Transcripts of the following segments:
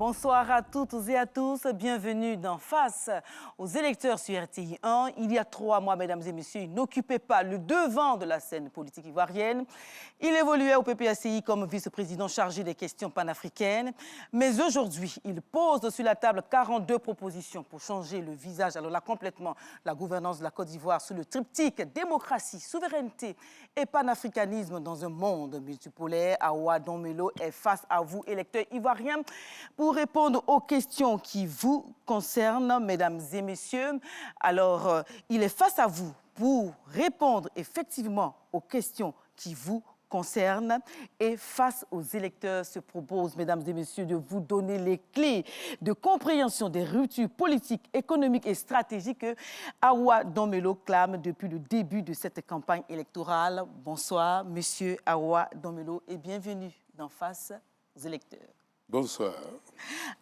Bonsoir à toutes et à tous. Bienvenue dans Face aux électeurs sur RTI 1. Il y a 3 mois, mesdames et messieurs, il n'occupait pas le devant de la scène politique ivoirienne. Il évoluait au PPACI comme vice-président chargé des questions panafricaines. Mais aujourd'hui, il pose sur la table 42 propositions pour changer le visage, alors là complètement, la gouvernance de la Côte d'Ivoire sous le triptyque démocratie, souveraineté et panafricanisme dans un monde multipolaire. Awa Donmelo est face à vous, électeurs ivoiriens, pour répondre aux questions qui vous concernent, mesdames et messieurs. Alors, il est face à vous pour répondre effectivement aux questions qui vous concernent et face aux électeurs se propose, mesdames et messieurs, de vous donner les clés de compréhension des ruptures politiques, économiques et stratégiques que Awa Donmelo clame depuis le début de cette campagne électorale. Bonsoir, monsieur Awa Donmelo, et bienvenue dans Face aux électeurs. Bonsoir.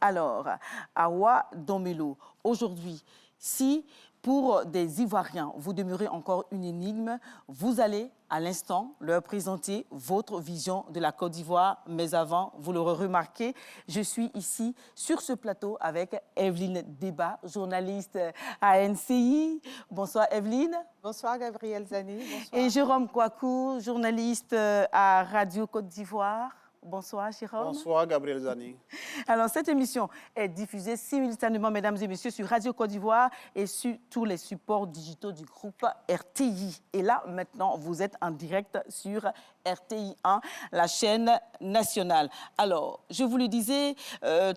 Alors, Awa Donmelo, aujourd'hui, si pour des Ivoiriens, vous demeurez encore une énigme, vous allez à l'instant leur présenter votre vision de la Côte d'Ivoire. Mais avant, vous l'aurez remarqué, je suis ici sur ce plateau avec Evelyne Deba, journaliste à NCI. Bonsoir Evelyne. Bonsoir Gabrielle Zani. Bonsoir. Et Jérôme Kouakou, journaliste à Radio Côte d'Ivoire. Bonsoir, Jérôme. Bonsoir, Gabriel Zani. Alors, cette émission est diffusée simultanément, mesdames et messieurs, sur Radio Côte d'Ivoire et sur tous les supports digitaux du groupe RTI. Et là, maintenant, vous êtes en direct sur RTI 1, la chaîne nationale. Alors, je vous le disais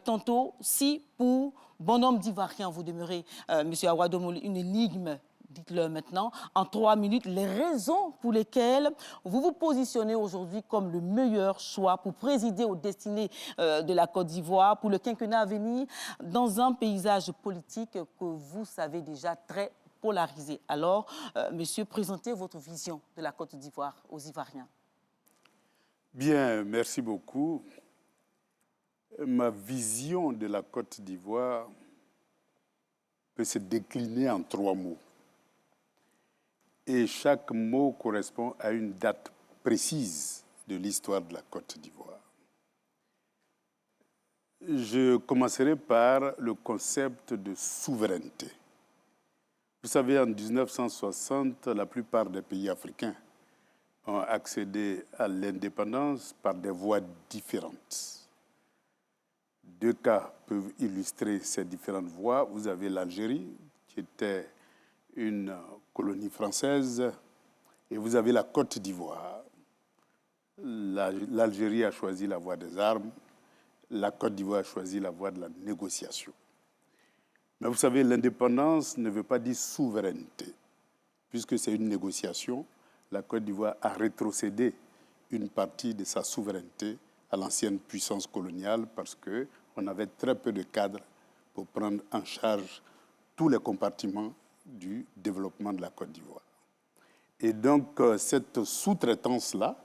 tantôt, si pour bon nombre d'Ivoiriens, vous demeurez, monsieur Awa Donmelo, une énigme, dites-le maintenant, en 3 minutes, les raisons pour lesquelles vous vous positionnez aujourd'hui comme le meilleur choix pour présider aux destinées de la Côte d'Ivoire pour le quinquennat à venir dans un paysage politique que vous savez déjà très polarisé. Alors, monsieur, présentez votre vision de la Côte d'Ivoire aux Ivoiriens. Bien, merci beaucoup. Ma vision de la Côte d'Ivoire peut se décliner en 3 mots. Et chaque mot correspond à une date précise de l'histoire de la Côte d'Ivoire. Je commencerai par le concept de souveraineté. Vous savez, en 1960, la plupart des pays africains ont accédé à l'indépendance par des voies différentes. 2 cas peuvent illustrer ces différentes voies. Vous avez l'Algérie, qui était une colonie française, et vous avez la Côte d'Ivoire. L'Algérie a choisi la voie des armes, la Côte d'Ivoire a choisi la voie de la négociation. Mais vous savez, l'indépendance ne veut pas dire souveraineté. Puisque c'est une négociation, la Côte d'Ivoire a rétrocédé une partie de sa souveraineté à l'ancienne puissance coloniale parce qu'on avait très peu de cadres pour prendre en charge tous les compartiments du développement de la Côte d'Ivoire. Et donc, cette sous-traitance-là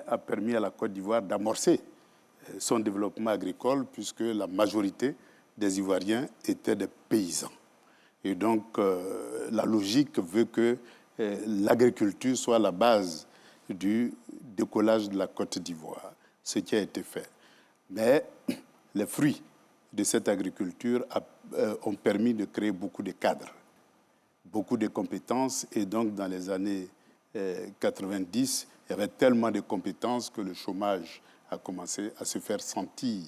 a permis à la Côte d'Ivoire d'amorcer son développement agricole puisque la majorité des Ivoiriens étaient des paysans. Et donc, la logique veut que l'agriculture soit la base du décollage de la Côte d'Ivoire, ce qui a été fait. Mais les fruits de cette agriculture ont permis de créer beaucoup de cadres, beaucoup de compétences, et donc dans les années 90, il y avait tellement de compétences que le chômage a commencé à se faire sentir.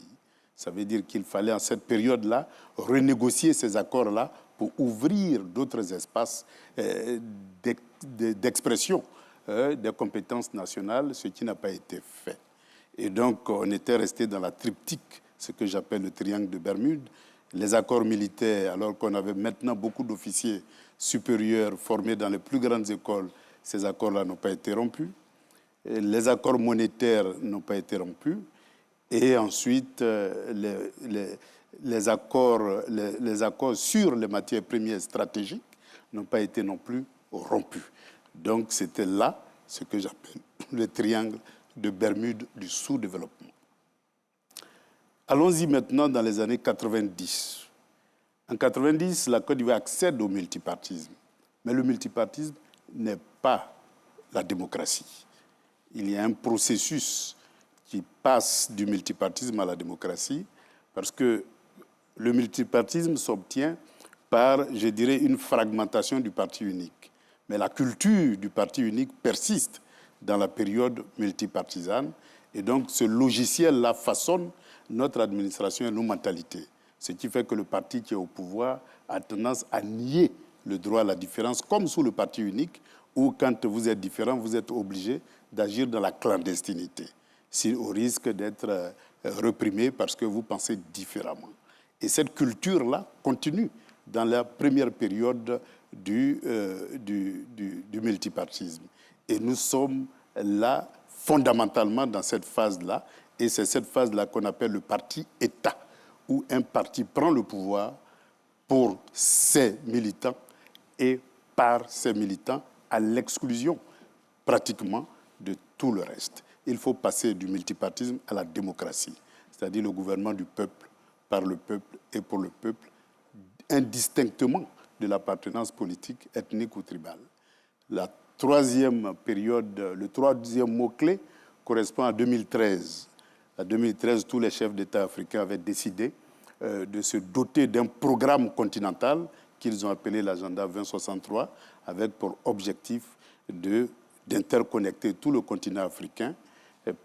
Ça veut dire qu'il fallait, en cette période-là, renégocier ces accords-là pour ouvrir d'autres espaces d'expression des compétences nationales, ce qui n'a pas été fait. Et donc, on était resté dans la triptyque, ce que j'appelle le triangle de Bermude. Les accords militaires, alors qu'on avait maintenant beaucoup d'officiers supérieurs formés dans les plus grandes écoles, ces accords-là n'ont pas été rompus. Les accords monétaires n'ont pas été rompus. Et ensuite, les accords sur les matières premières stratégiques n'ont pas été non plus rompus. Donc, c'était là ce que j'appelle le triangle de Bermude du sous-développement. Allons-y maintenant dans les années 90. En 90, la Côte d'Ivoire accède au multipartisme. Mais le multipartisme n'est pas la démocratie. Il y a un processus qui passe du multipartisme à la démocratie Parce que le multipartisme s'obtient par, je dirais, une fragmentation du parti unique. Mais la culture du parti unique persiste dans la période multipartisane. Et donc, ce logiciel-là façonne notre administration et nos mentalités. Ce qui fait que le parti qui est au pouvoir a tendance à nier le droit à la différence, comme sous le parti unique, où quand vous êtes différent, vous êtes obligé d'agir dans la clandestinité, au risque d'être reprimé parce que vous pensez différemment. Et cette culture-là continue dans la première période du multipartisme. Et nous sommes là fondamentalement dans cette phase-là, et c'est cette phase-là qu'on appelle le parti-État, où un parti prend le pouvoir pour ses militants et par ses militants à l'exclusion pratiquement de tout le reste. Il faut passer du multipartisme à la démocratie, c'est-à-dire le gouvernement du peuple, par le peuple et pour le peuple, indistinctement de l'appartenance politique, ethnique ou tribale. La troisième période, le troisième mot-clé correspond à 2013. En 2013, tous les chefs d'État africains avaient décidé de se doter d'un programme continental qu'ils ont appelé l'agenda 2063, avec pour objectif d'interconnecter tout le continent africain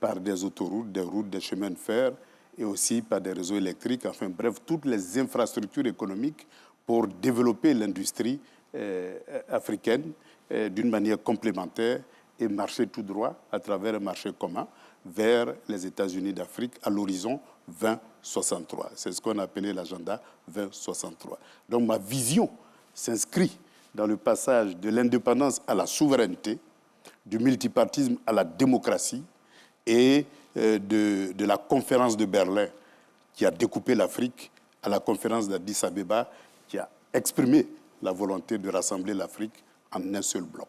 par des autoroutes, des routes, des chemins de fer et aussi par des réseaux électriques, enfin bref, toutes les infrastructures économiques pour développer l'industrie africaine d'une manière complémentaire et marcher tout droit à travers un marché commun vers les États-Unis d'Afrique à l'horizon 2063. C'est ce qu'on a appelé l'agenda 2063. Donc ma vision s'inscrit dans le passage de l'indépendance à la souveraineté, du multipartisme à la démocratie et de la conférence de Berlin qui a découpé l'Afrique à la conférence d'Addis Abeba qui a exprimé la volonté de rassembler l'Afrique en un seul bloc.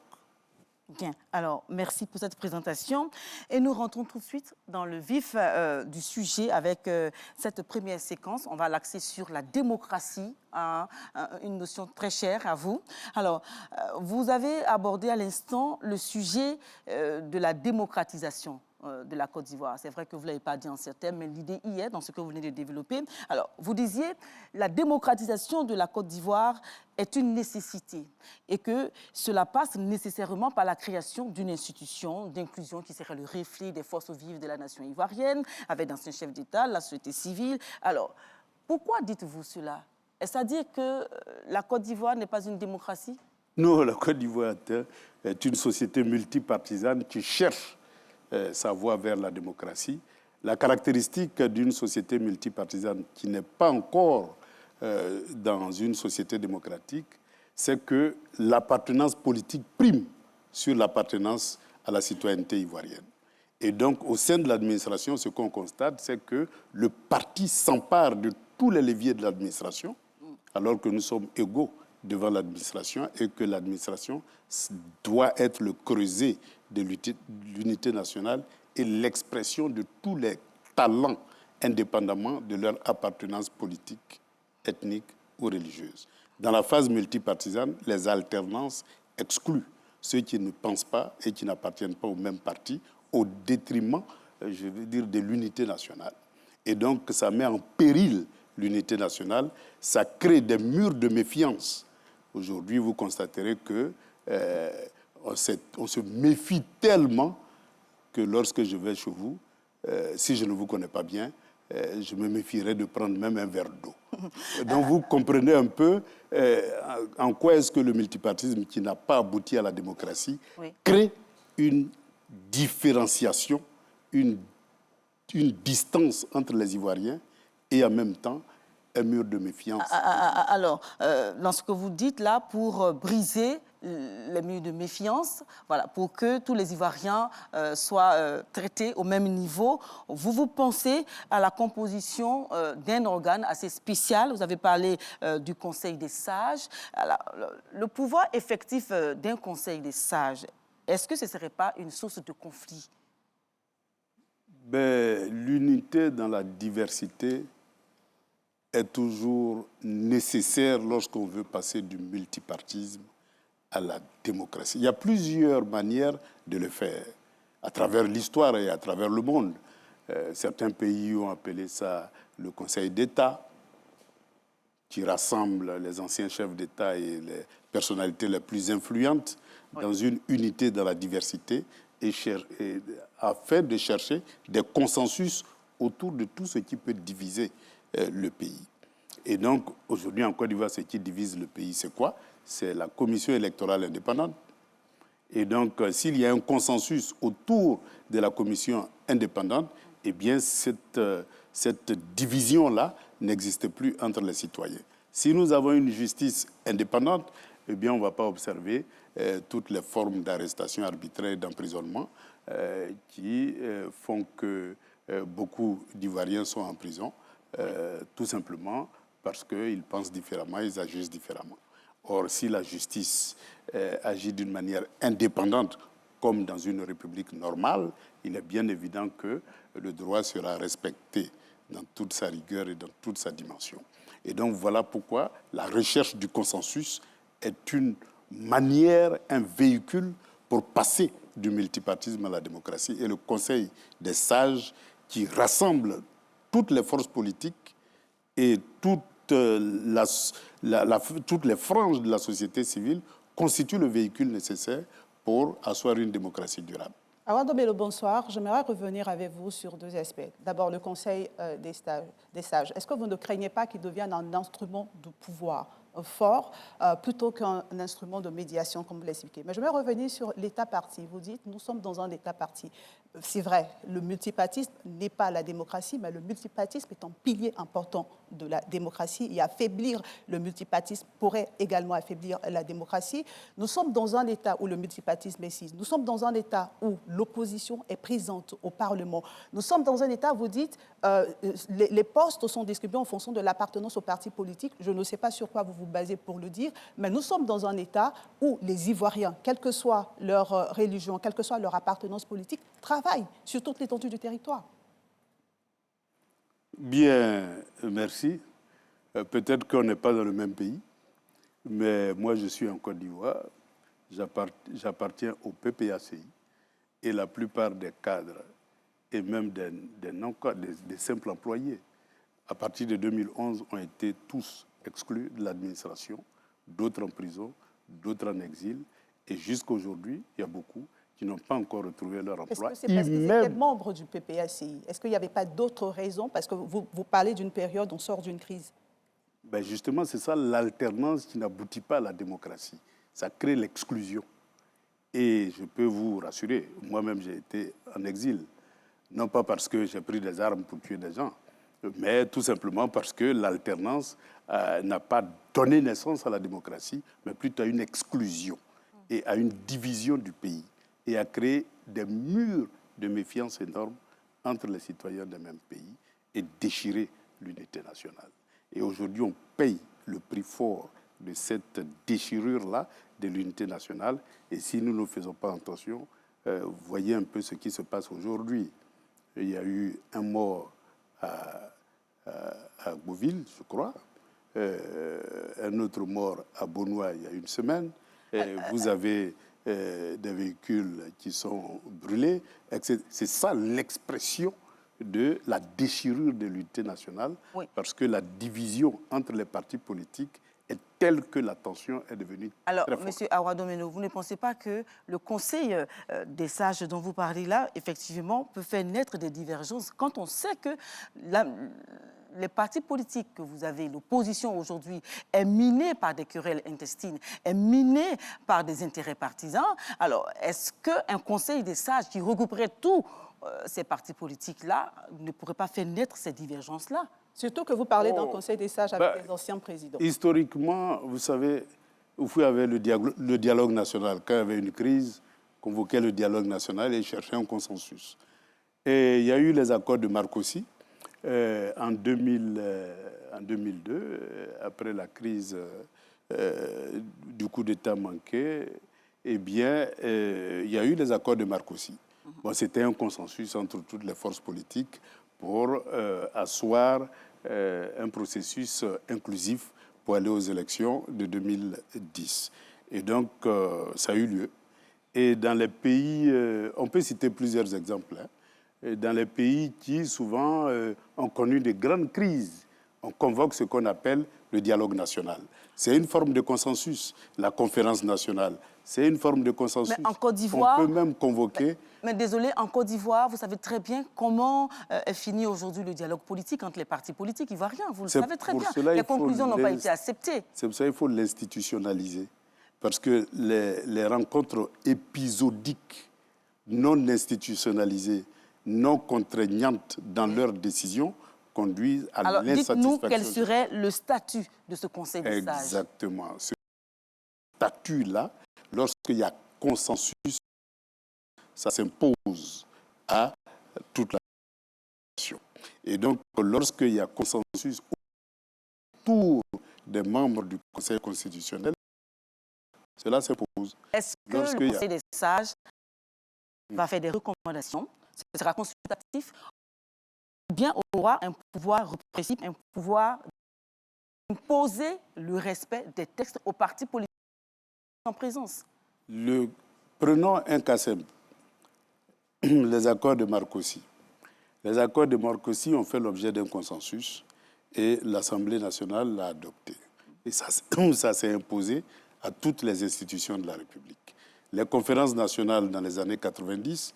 Bien, alors merci pour cette présentation et nous rentrons tout de suite dans le vif du sujet avec cette première séquence. On va l'axer sur la démocratie, une notion très chère à vous. Alors, vous avez abordé à l'instant le sujet de la démocratisation de la Côte d'Ivoire. C'est vrai que vous ne l'avez pas dit en ces termes, mais l'idée y est dans ce que vous venez de développer. Alors, vous disiez, la démocratisation de la Côte d'Ivoire est une nécessité et que cela passe nécessairement par la création d'une institution d'inclusion qui serait le reflet des forces vives de la nation ivoirienne, avec d'anciens chefs d'État, la société civile. Alors, pourquoi dites-vous cela? Est-ce à dire que la Côte d'Ivoire n'est pas une démocratie? Non, la Côte d'Ivoire est une société multipartisane qui cherche sa voie vers la démocratie. La caractéristique d'une société multipartisane qui n'est pas encore dans une société démocratique, c'est que l'appartenance politique prime sur l'appartenance à la citoyenneté ivoirienne. Et donc, au sein de l'administration, ce qu'on constate, c'est que le parti s'empare de tous les leviers de l'administration, alors que nous sommes égaux devant l'administration et que l'administration doit être le creuset de l'unité nationale et l'expression de tous les talents indépendamment de leur appartenance politique, ethnique ou religieuse. Dans la phase multipartisane, les alternances excluent ceux qui ne pensent pas et qui n'appartiennent pas au même parti au détriment, je veux dire, de l'unité nationale. Et donc, ça met en péril l'unité nationale, ça crée des murs de méfiance. Aujourd'hui, vous constaterez que on se méfie tellement que lorsque je vais chez vous, si je ne vous connais pas bien, je me méfierais de prendre même un verre d'eau. Donc vous comprenez un peu en quoi est-ce que le multipartisme qui n'a pas abouti à la démocratie crée une différenciation, une distance entre les Ivoiriens et en même temps un mur de méfiance. Alors, dans ce que vous dites là, pour briser les murs de méfiance, voilà, pour que tous les Ivoiriens soient traités au même niveau, vous pensez à la composition d'un organe assez spécial. Vous avez parlé du Conseil des sages. Alors, le pouvoir effectif d'un Conseil des sages, est-ce que ce ne serait pas une source de conflit? L'unité dans la diversité est toujours nécessaire lorsqu'on veut passer du multipartisme à la démocratie. Il y a plusieurs manières de le faire, à travers l'histoire et à travers le monde. Certains pays ont appelé ça le Conseil d'État, qui rassemble les anciens chefs d'État et les personnalités les plus influentes dans une unité dans la diversité et afin de chercher des consensus autour de tout ce qui peut diviser le pays. Et donc, aujourd'hui, en Côte d'Ivoire, ce qui divise le pays, c'est quoi? C'est la commission électorale indépendante. Et donc, s'il y a un consensus autour de la commission indépendante, eh bien, cette division-là n'existe plus entre les citoyens. Si nous avons une justice indépendante, eh bien, on ne va pas observer toutes les formes d'arrestation arbitraire et d'emprisonnement qui font que beaucoup d'Ivoiriens sont en prison, tout simplement parce qu'ils pensent différemment, ils agissent différemment. Or, si la justice agit d'une manière indépendante, comme dans une république normale, il est bien évident que le droit sera respecté dans toute sa rigueur et dans toute sa dimension. Et donc, voilà pourquoi la recherche du consensus est une manière, un véhicule pour passer du multipartisme à la démocratie. Et le Conseil des sages, qui rassemble toutes les forces politiques et toutes les franges de la société civile, constitue le véhicule nécessaire pour asseoir une démocratie durable. Awa Domelo, bonsoir. J'aimerais revenir avec vous sur deux aspects. D'abord, le Conseil des sages. Est-ce que vous ne craignez pas qu'il devienne un instrument de pouvoir fort plutôt qu'un instrument de médiation, comme vous l'expliquez? Mais je vais revenir sur l'État-parti. Vous dites, nous sommes dans un État-parti. C'est vrai, le multipartisme n'est pas la démocratie, mais le multipartisme est un pilier important de la démocratie. Et affaiblir le multipartisme pourrait également affaiblir la démocratie. Nous sommes dans un État où le multipartisme existe. Nous sommes dans un État où l'opposition est présente au Parlement. Nous sommes dans un État, vous dites, les postes sont distribués en fonction de l'appartenance au parti politique. Je ne sais pas sur quoi vous vous basez pour le dire, mais nous sommes dans un État où les Ivoiriens, quelle que soit leur religion, quelle que soit leur appartenance politique, travaillent sur toute l'étendue du territoire. Bien, merci. Peut-être qu'on n'est pas dans le même pays, mais moi je suis en Côte d'Ivoire, j'appartiens au PPACI et la plupart des cadres et même des non-cadres, des simples employés, à partir de 2011, ont été tous exclus de l'administration, d'autres en prison, d'autres en exil, et jusqu'à aujourd'hui, il y a beaucoup qui n'ont pas encore retrouvé leur emploi. Est-ce que c'est parce qu'ils étaient membres du PPACI? Est-ce qu'il n'y avait pas d'autres raisons? Parce que vous parlez d'une période, on sort d'une crise. Ben justement, c'est ça l'alternance qui n'aboutit pas à la démocratie. Ça crée l'exclusion. Et je peux vous rassurer, moi-même j'ai été en exil. Non pas parce que j'ai pris des armes pour tuer des gens, mais tout simplement parce que l'alternance n'a pas donné naissance à la démocratie, mais plutôt à une exclusion et à une division du pays, et à créer des murs de méfiance énormes entre les citoyens d'un même pays et déchirer l'unité nationale. Et aujourd'hui, on paye le prix fort de cette déchirure-là de l'unité nationale. Et si nous ne faisons pas attention, voyez un peu ce qui se passe aujourd'hui. Il y a eu un mort à Beauville, je crois, un autre mort à Bonois il y a une semaine. Vous avez des véhicules qui sont brûlés. C'est ça l'expression de la déchirure de l'unité nationale, oui. Parce que la division entre les partis politiques est telle que la tension est devenue très forte. Alors, M. Awa Domelo, vous ne pensez pas que le Conseil des sages dont vous parlez là, effectivement, peut faire naître des divergences quand on sait que les partis politiques que vous avez, l'opposition aujourd'hui, est minée par des querelles intestines, est minée par des intérêts partisans. Alors, est-ce qu'un Conseil des sages qui regrouperait tous ces partis politiques-là ne pourrait pas faire naître ces divergences-là? Surtout que vous parlez d'un Conseil des sages avec les anciens présidents. Historiquement, vous savez, vous avez le dialogue national. Quand il y avait une crise, convoquait le dialogue national et cherchait un consensus. Et il y a eu les accords de Marcoussis en 2002, après la crise du coup d'État manqué. Eh bien, il y a eu les accords de Marcoussis. Bon, c'était un consensus entre toutes les forces politiques pour asseoir un processus inclusif pour aller aux élections de 2010. Et donc, ça a eu lieu. Et dans les pays, on peut citer plusieurs exemples. dans les pays qui, souvent, ont connu de grandes crises, on convoque ce qu'on appelle le dialogue national. C'est une forme de consensus. La conférence nationale, c'est une forme de consensus. Mais en Côte d'Ivoire... On peut même convoquer... Mais désolé, en Côte d'Ivoire, vous savez très bien comment est fini aujourd'hui le dialogue politique entre les partis politiques ivoiriens. Vous le savez très bien. Les conclusions n'ont pas été acceptées. C'est pour ça qu'il faut l'institutionnaliser. Parce que les rencontres épisodiques, non institutionnalisées, non contraignantes dans leurs décisions, conduisent à l'insatisfaction. Alors, dites-nous quel serait le statut de ce Conseil des sages. Exactement. Ce statut-là, lorsqu'il y a consensus, ça s'impose à toute la nation. Et donc, lorsqu'il y a consensus autour des membres du Conseil constitutionnel, cela s'impose. Est-ce que le Conseil des sages va faire des recommandations? Ce sera consultatif ou bien aura un pouvoir répressif, un pouvoir d'imposer le respect des textes aux partis politiques en présence? Prenons un cas simple. Les accords de Marcoussis. Les accords de Marcoussis ont fait l'objet d'un consensus et l'Assemblée nationale l'a adopté. Et ça s'est imposé à toutes les institutions de la République. Les conférences nationales dans les années 90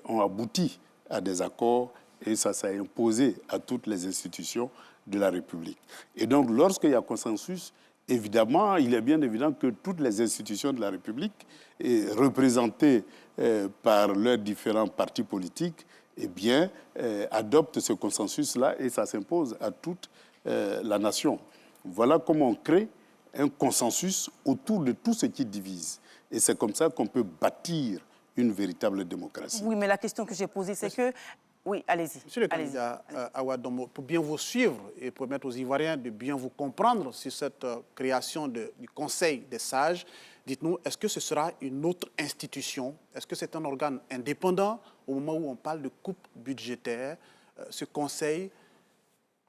ont abouti à des accords et ça s'est imposé à toutes les institutions de la République. Et donc, lorsqu'il y a consensus, évidemment, il est bien évident que toutes les institutions de la République, représentées par leurs différents partis politiques, adoptent ce consensus-là et ça s'impose à toute la nation. Voilà comment on crée un consensus autour de tout ce qui divise. Et c'est comme ça qu'on peut bâtir une véritable démocratie. Oui, mais la question que j'ai posée, c'est que... Oui, allez-y. Monsieur le candidat Awa Dombo, pour bien vous suivre et permettre aux Ivoiriens de bien vous comprendre sur cette création du Conseil des sages, dites-nous, est-ce que ce sera une autre institution? Est-ce que c'est un organe indépendant au moment où on parle de coupe budgétaire? Ce Conseil,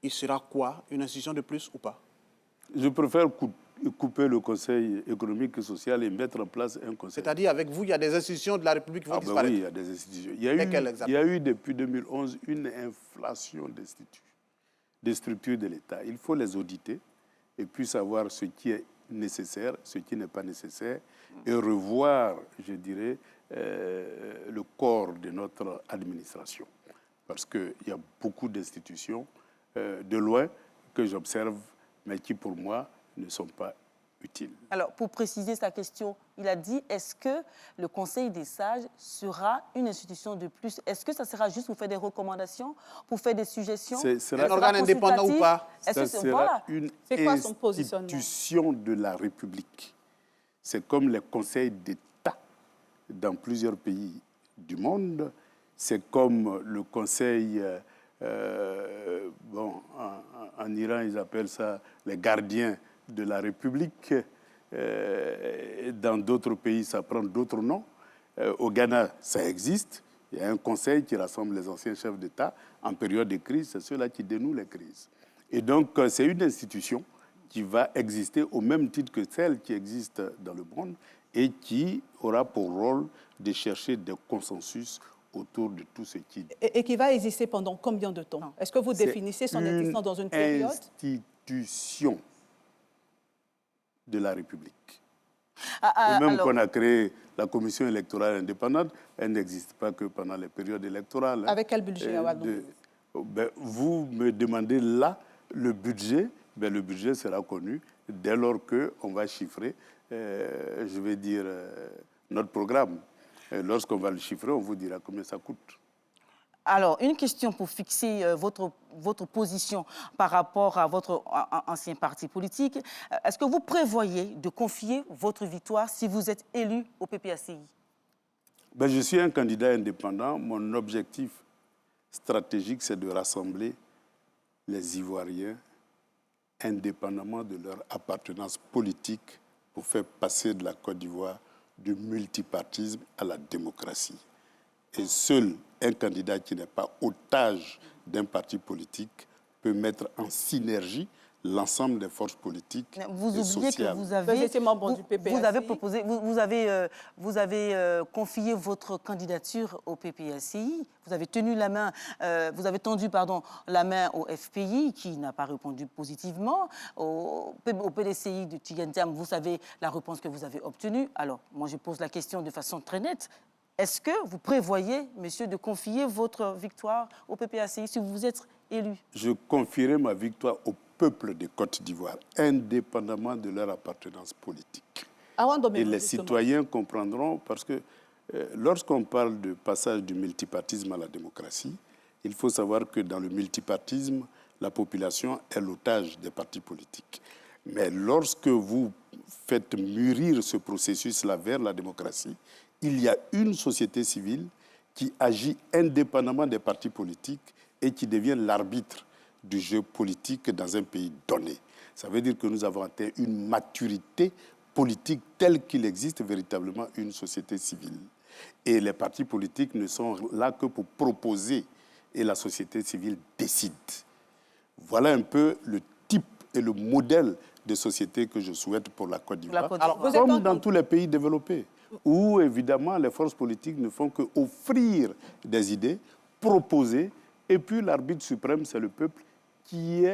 il sera quoi? Une institution de plus ou pas? Je préfère couper le Conseil économique et social et mettre en place un conseil. C'est-à-dire, avec vous, il y a des institutions de la République qui vont disparaître? Oui, il y a des institutions. Il y a eu depuis 2011 une inflation d'instituts, des structures de l'État. Il faut les auditer et puis savoir ce qui est nécessaire, ce qui n'est pas nécessaire, et revoir, je dirais, le corps de notre administration. Parce qu'il y a beaucoup d'institutions, de loin, que j'observe, mais qui, pour moi, ne sont pas utiles. Alors, pour préciser sa question, il a dit, est-ce que le Conseil des sages sera une institution de plus? Est-ce que ça sera juste pour faire des recommandations, pour faire des suggestions? C'est un organe indépendant ou pas? Ça sera une institution de la République. C'est comme les conseils d'État dans plusieurs pays du monde. C'est comme le conseil... en Iran, ils appellent ça les gardiens de la République. Dans d'autres pays, ça prend d'autres noms. Au Ghana, ça existe. Il y a un conseil qui rassemble les anciens chefs d'État. En période de crise, c'est ceux-là qui dénouent les crises. Et donc, c'est une institution qui va exister au même titre que celle qui existe dans le monde et qui aura pour rôle de chercher des consensus autour de tout ce qui... Et qui va exister pendant combien de temps? Est-ce que vous définissez son existence dans une période? Institution de la République. Même qu'on a créé la commission électorale indépendante, elle n'existe pas que pendant les périodes électorales. Avec quel budget, vous me demandez là le budget. Le budget sera connu dès lors qu'on va chiffrer, notre programme. Lorsqu'on va le chiffrer, on vous dira combien ça coûte. Alors, une question pour fixer votre position par rapport à votre ancien parti politique. Est-ce que vous prévoyez de confier votre victoire si vous êtes élu au PPACI? Je suis un candidat indépendant. Mon objectif stratégique, c'est de rassembler les Ivoiriens indépendamment de leur appartenance politique pour faire passer de la Côte d'Ivoire du multipartisme à la démocratie. Et seul un candidat qui n'est pas otage d'un parti politique peut mettre en synergie l'ensemble des forces politiques vous et oubliez sociales. que vous avez, étiez membre du PPACI. vous avez proposé, vous avez confié votre candidature au PPACI. Vous avez tenu la main, vous avez tendu la main au FPI qui n'a pas répondu positivement. Au PDCI de Tigantiam, vous savez la réponse que vous avez obtenue. Alors, moi, je pose la question de façon très nette. Est-ce que vous prévoyez, monsieur, de confier votre victoire au PPACI si vous êtes élu? Je confierai ma victoire au peuple de Côte d'Ivoire, indépendamment de leur appartenance politique. Et les citoyens comprendront, parce que lorsqu'on parle de passage du multipartisme à la démocratie, il faut savoir que dans le multipartisme, la population est l'otage des partis politiques. Mais lorsque vous faites mûrir ce processus-là vers la démocratie, il y a une société civile qui agit indépendamment des partis politiques et qui devient l'arbitre du jeu politique dans un pays donné. Ça veut dire que nous avons atteint une maturité politique telle qu'il existe véritablement une société civile. Et les partis politiques ne sont là que pour proposer et la société civile décide. Voilà un peu le type et le modèle de société que je souhaite pour la Côte d'Ivoire, comme dans tous les pays développés, où évidemment les forces politiques ne font qu'offrir des idées, proposer, et puis l'arbitre suprême, c'est le peuple qui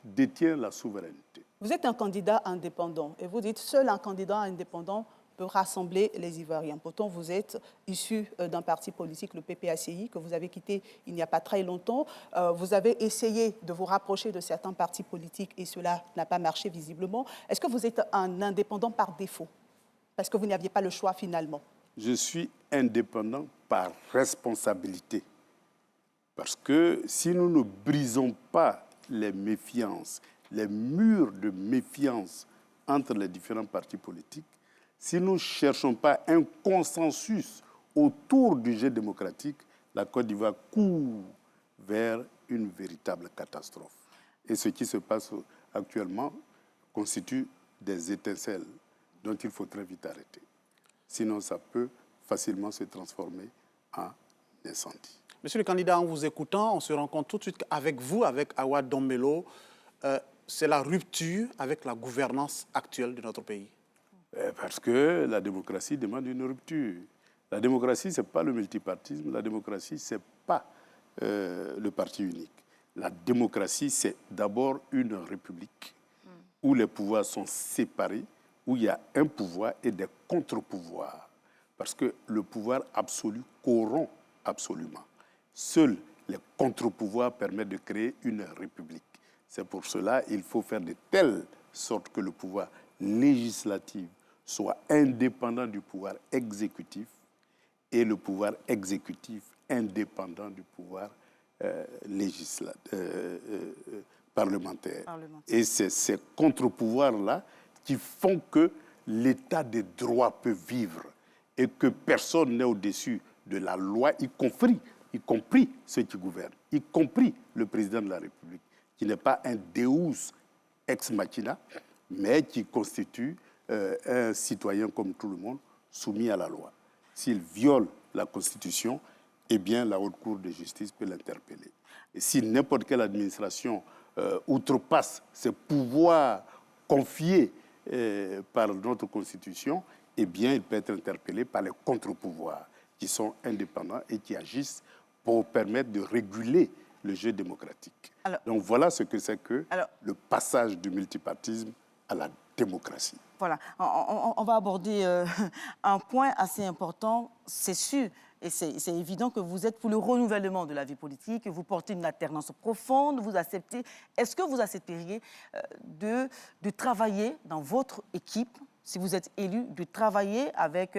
détient la souveraineté. Vous êtes un candidat indépendant et vous dites seul un candidat indépendant peut rassembler les Ivoiriens. Pourtant, vous êtes issu d'un parti politique, le PPACI, que vous avez quitté il n'y a pas très longtemps. Vous avez essayé de vous rapprocher de certains partis politiques et cela n'a pas marché visiblement. Est-ce que vous êtes un indépendant par défaut? Parce que vous n'aviez pas le choix finalement. Je suis indépendant par responsabilité. Parce que si nous ne brisons pas les méfiances, les murs de méfiance entre les différents partis politiques, si nous ne cherchons pas un consensus autour du jeu démocratique, la Côte d'Ivoire court vers une véritable catastrophe. Et ce qui se passe actuellement constitue des étincelles dont il faut très vite arrêter. Sinon, ça peut facilement se transformer en incendie. Monsieur le candidat, en vous écoutant, on se rend compte tout de suite qu'avec vous, avec Awa Dombello, c'est la rupture avec la gouvernance actuelle de notre pays. Parce que la démocratie demande une rupture. La démocratie, ce n'est pas le multipartisme. La démocratie, ce n'est pas le parti unique. La démocratie, c'est d'abord une république où les pouvoirs sont séparés, où il y a un pouvoir et des contre-pouvoirs. Parce que le pouvoir absolu corrompt absolument. Seuls les contre-pouvoirs permettent de créer une république. C'est pour cela qu'il faut faire de telle sorte que le pouvoir législatif soit indépendant du pouvoir exécutif et le pouvoir exécutif indépendant du pouvoir parlementaire. Et c'est ces contre-pouvoirs-là qui font que l'état de droit peut vivre et que personne n'est au-dessus de la loi, y compris ceux qui gouvernent, y compris le président de la République, qui n'est pas un deus ex machina, mais qui constitue un citoyen comme tout le monde, soumis à la loi. S'il viole la Constitution, eh bien, la Haute Cour de justice peut l'interpeller. Et si n'importe quelle administration outrepasse ses pouvoirs confiés par notre Constitution, eh bien, il peut être interpellé par les contre-pouvoirs qui sont indépendants et qui agissent pour permettre de réguler le jeu démocratique. Donc voilà ce que c'est que le passage du multipartisme à la démocratie. Voilà, on va aborder un point assez important, c'est sûr, et c'est évident que vous êtes pour le renouvellement de la vie politique, que vous portez une alternance profonde, vous acceptez. Est-ce que vous accepteriez de travailler dans votre équipe, si vous êtes élu, de travailler avec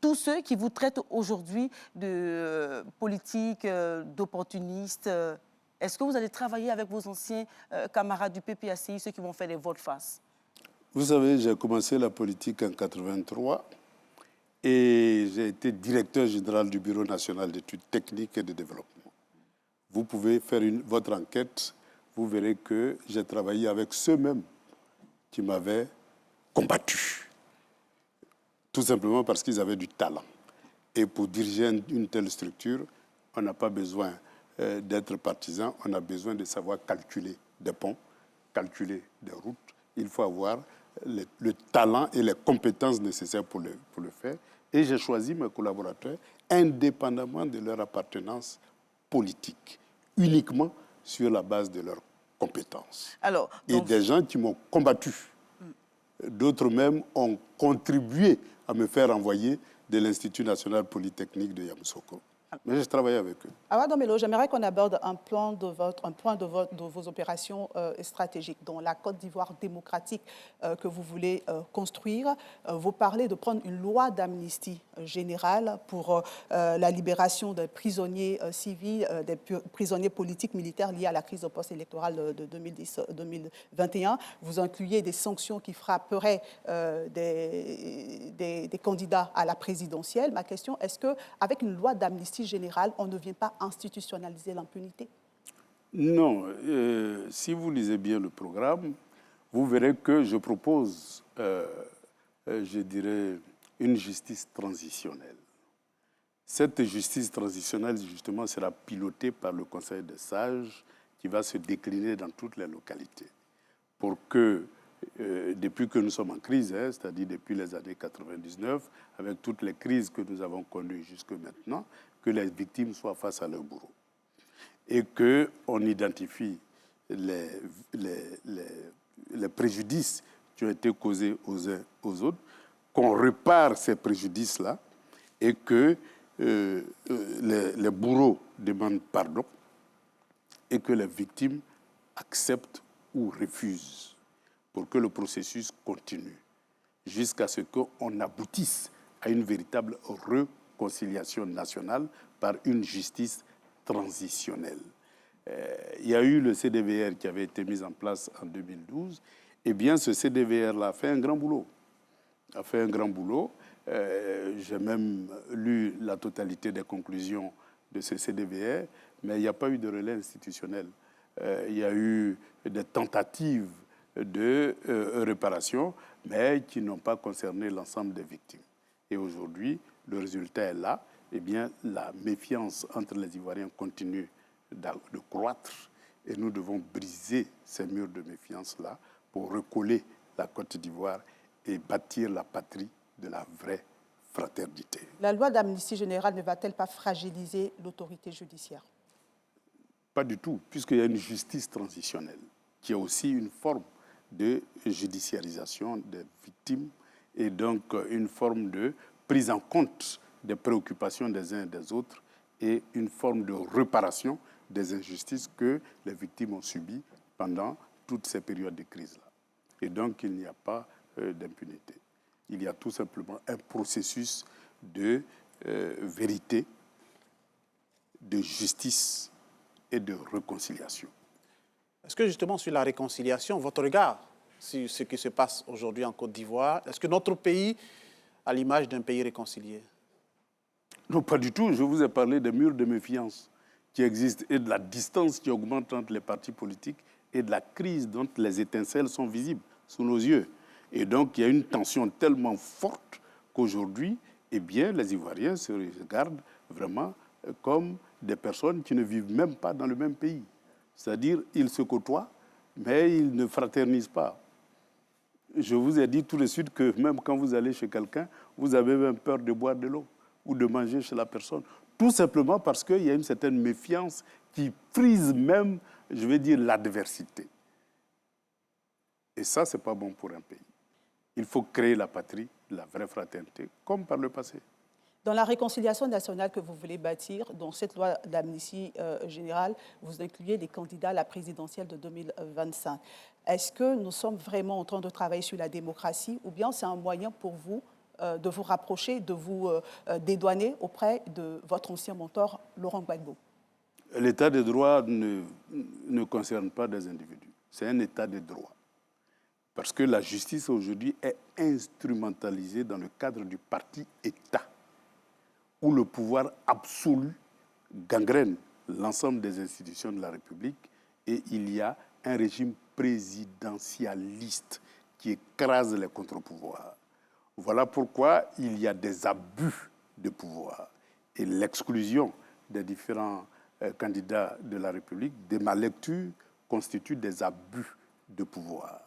tous ceux qui vous traitent aujourd'hui de politiques, d'opportunistes? Est-ce que vous allez travailler avec vos anciens camarades du PPACI, ceux qui vont faire des volte-face? Vous savez, j'ai commencé la politique en 1983 et j'ai été directeur général du Bureau national d'études techniques et de développement. Vous pouvez faire votre enquête, vous verrez que j'ai travaillé avec ceux-mêmes qui m'avaient combattu. Tout simplement parce qu'ils avaient du talent. Et pour diriger une telle structure, on n'a pas besoin d'être partisan, on a besoin de savoir calculer des ponts, calculer des routes, il faut avoir le talent et les compétences nécessaires pour le faire. Et j'ai choisi mes collaborateurs indépendamment de leur appartenance politique, uniquement sur la base de leurs compétences. Alors, et des gens qui m'ont combattu. D'autres même ont contribué à me faire envoyer de l'Institut national polytechnique de Yamoussoukro. Mais je travaille avec eux. Awa Domelo, j'aimerais qu'on aborde un point de vos opérations stratégiques, dont la Côte d'Ivoire démocratique que vous voulez construire. Vous parlez de prendre une loi d'amnistie générale pour la libération des prisonniers civils, des prisonniers politiques, militaires liés à la crise post-électorale de 2021. Vous incluez des sanctions qui frapperaient des candidats à la présidentielle. Ma question, est-ce qu'avec une loi d'amnistie générale, on ne vient pas institutionnaliser l'impunité? Non. Si vous lisez bien le programme, vous verrez que je propose, je dirais, une justice transitionnelle. Cette justice transitionnelle, justement, sera pilotée par le Conseil des sages qui va se décliner dans toutes les localités pour que, depuis que nous sommes en crise, c'est-à-dire depuis les années 99, avec toutes les crises que nous avons connues jusque maintenant, que les victimes soient face à leur bourreau et qu'on identifie les préjudices qui ont été causés aux uns aux autres, qu'on répare ces préjudices-là et que les bourreaux demandent pardon et que les victimes acceptent ou refusent pour que le processus continue jusqu'à ce qu'on aboutisse à une véritable réconciliation nationale par une justice transitionnelle. Il y a eu le CDVR qui avait été mis en place en 2012. Eh bien, ce CDVR-là a fait un grand boulot. J'ai même lu la totalité des conclusions de ce CDVR, mais il n'y a pas eu de relais institutionnel. Il y a eu des tentatives de réparation, mais qui n'ont pas concerné l'ensemble des victimes. Et aujourd'hui, le résultat est là. Eh bien, la méfiance entre les Ivoiriens continue de croître et nous devons briser ces murs de méfiance-là pour recoller la Côte d'Ivoire et bâtir la patrie de la vraie fraternité. La loi d'amnistie générale ne va-t-elle pas fragiliser l'autorité judiciaire? Pas du tout, puisqu'il y a une justice transitionnelle qui est aussi une forme de judiciarisation des victimes et donc une forme de prise en compte des préoccupations des uns et des autres et une forme de réparation des injustices que les victimes ont subies pendant toutes ces périodes de crise-là. Et donc, il n'y a pas d'impunité. Il y a tout simplement un processus de vérité, de justice et de réconciliation. Est-ce que justement sur la réconciliation, votre regard sur ce qui se passe aujourd'hui en Côte d'Ivoire, est-ce que notre pays a l'image d'un pays réconcilié? Non, pas du tout. Je vous ai parlé des murs de méfiance qui existent et de la distance qui augmente entre les partis politiques et de la crise dont les étincelles sont visibles sous nos yeux. Et donc, il y a une tension tellement forte qu'aujourd'hui, eh bien, les Ivoiriens se regardent vraiment comme des personnes qui ne vivent même pas dans le même pays. C'est-à-dire, ils se côtoient, mais ils ne fraternisent pas. Je vous ai dit tout de suite que même quand vous allez chez quelqu'un, vous avez même peur de boire de l'eau ou de manger chez la personne. Tout simplement parce qu'il y a une certaine méfiance qui frise même, je vais dire, l'adversité. Et ça, ce n'est pas bon pour un pays. Il faut créer la patrie, la vraie fraternité, comme par le passé. Dans la réconciliation nationale que vous voulez bâtir, dans cette loi d'amnistie générale, vous incluez des candidats à la présidentielle de 2025. Est-ce que nous sommes vraiment en train de travailler sur la démocratie ou bien c'est un moyen pour vous de vous rapprocher, de vous dédouaner auprès de votre ancien mentor, Laurent Gbagbo? L'état de droit ne concerne pas des individus. C'est un état de droit. Parce que la justice aujourd'hui est instrumentalisée dans le cadre du parti-État, où le pouvoir absolu gangrène l'ensemble des institutions de la République et il y a un régime présidentialiste qui écrase les contre-pouvoirs. Voilà pourquoi il y a des abus de pouvoir et l'exclusion des différents candidats de la République, de ma lecture, constitue des abus de pouvoir.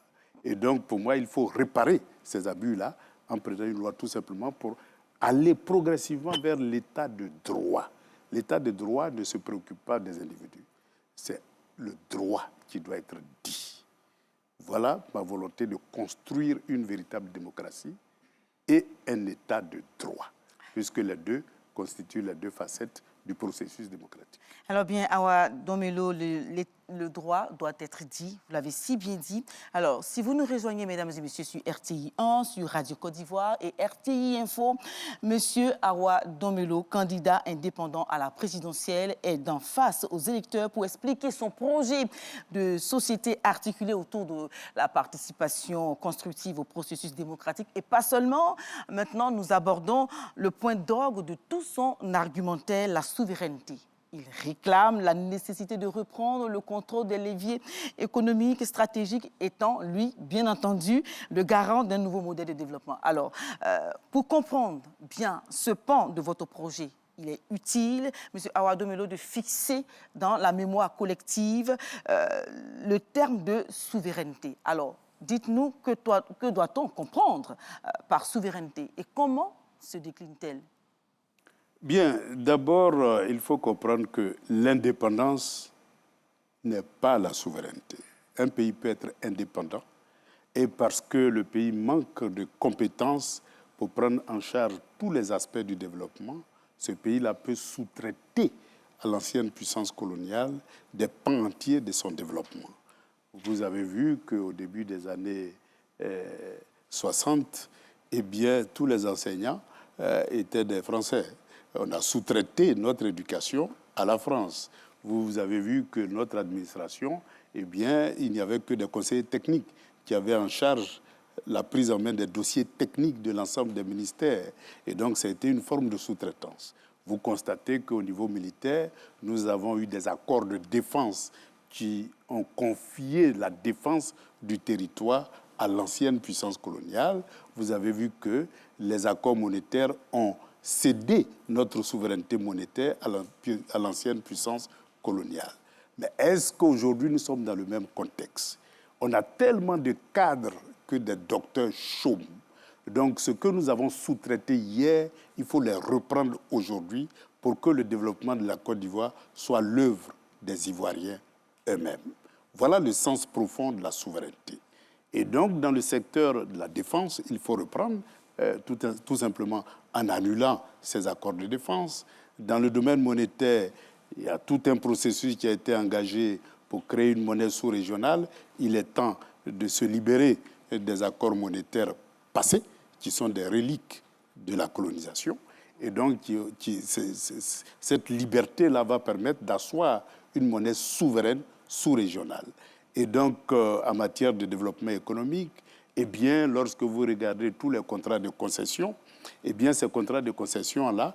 Et donc, pour moi, il faut réparer ces abus-là en présentant une loi tout simplement pour aller progressivement vers l'état de droit. L'état de droit ne se préoccupe pas des individus. C'est le droit qui doit être dit. Voilà ma volonté de construire une véritable démocratie et un état de droit, puisque les deux constituent les deux facettes du processus démocratique. Alors bien, Awa Domelo, le droit doit être dit, vous l'avez si bien dit. Alors, si vous nous rejoignez, mesdames et messieurs, sur RTI 1, sur Radio Côte d'Ivoire et RTI Info, monsieur Awa Domelo, candidat indépendant à la présidentielle, est en face aux électeurs pour expliquer son projet de société articulée autour de la participation constructive au processus démocratique. Et pas seulement, maintenant, nous abordons le point d'orgue de tout son argumentaire, la souveraineté. Il réclame la nécessité de reprendre le contrôle des leviers économiques et stratégiques, étant, lui, bien entendu, le garant d'un nouveau modèle de développement. Alors, pour comprendre bien ce pan de votre projet, il est utile, M. Awa Domelo, de fixer dans la mémoire collective le terme de souveraineté. Alors, dites-nous, que doit-on comprendre par souveraineté et comment se décline-t-elle? Bien, d'abord, il faut comprendre que l'indépendance n'est pas la souveraineté. Un pays peut être indépendant et parce que le pays manque de compétences pour prendre en charge tous les aspects du développement, ce pays-là peut sous-traiter à l'ancienne puissance coloniale des pans entiers de son développement. Vous avez vu qu'au début des années 60, eh bien, tous les enseignants étaient des Français. On a sous-traité notre éducation à la France. Vous avez vu que notre administration, eh bien, il n'y avait que des conseillers techniques qui avaient en charge la prise en main des dossiers techniques de l'ensemble des ministères. Et donc, ça a été une forme de sous-traitance. Vous constatez qu'au niveau militaire, nous avons eu des accords de défense qui ont confié la défense du territoire à l'ancienne puissance coloniale. Vous avez vu que les accords monétaires ont cédé notre souveraineté monétaire à l'ancienne puissance coloniale. Mais est-ce qu'aujourd'hui nous sommes dans le même contexte? On a tellement de cadres que des docteurs chôment. Donc ce que nous avons sous-traité hier, il faut les reprendre aujourd'hui pour que le développement de la Côte d'Ivoire soit l'œuvre des Ivoiriens eux-mêmes. Voilà le sens profond de la souveraineté. Et donc dans le secteur de la défense, il faut reprendre tout simplement en annulant ces accords de défense. Dans le domaine monétaire, il y a tout un processus qui a été engagé pour créer une monnaie sous-régionale. Il est temps de se libérer des accords monétaires passés, qui sont des reliques de la colonisation. Et donc, cette liberté-là va permettre d'asseoir une monnaie souveraine sous-régionale. Et donc, en matière de développement économique, eh bien, lorsque vous regardez tous les contrats de concession, eh bien, ces contrats de concession-là,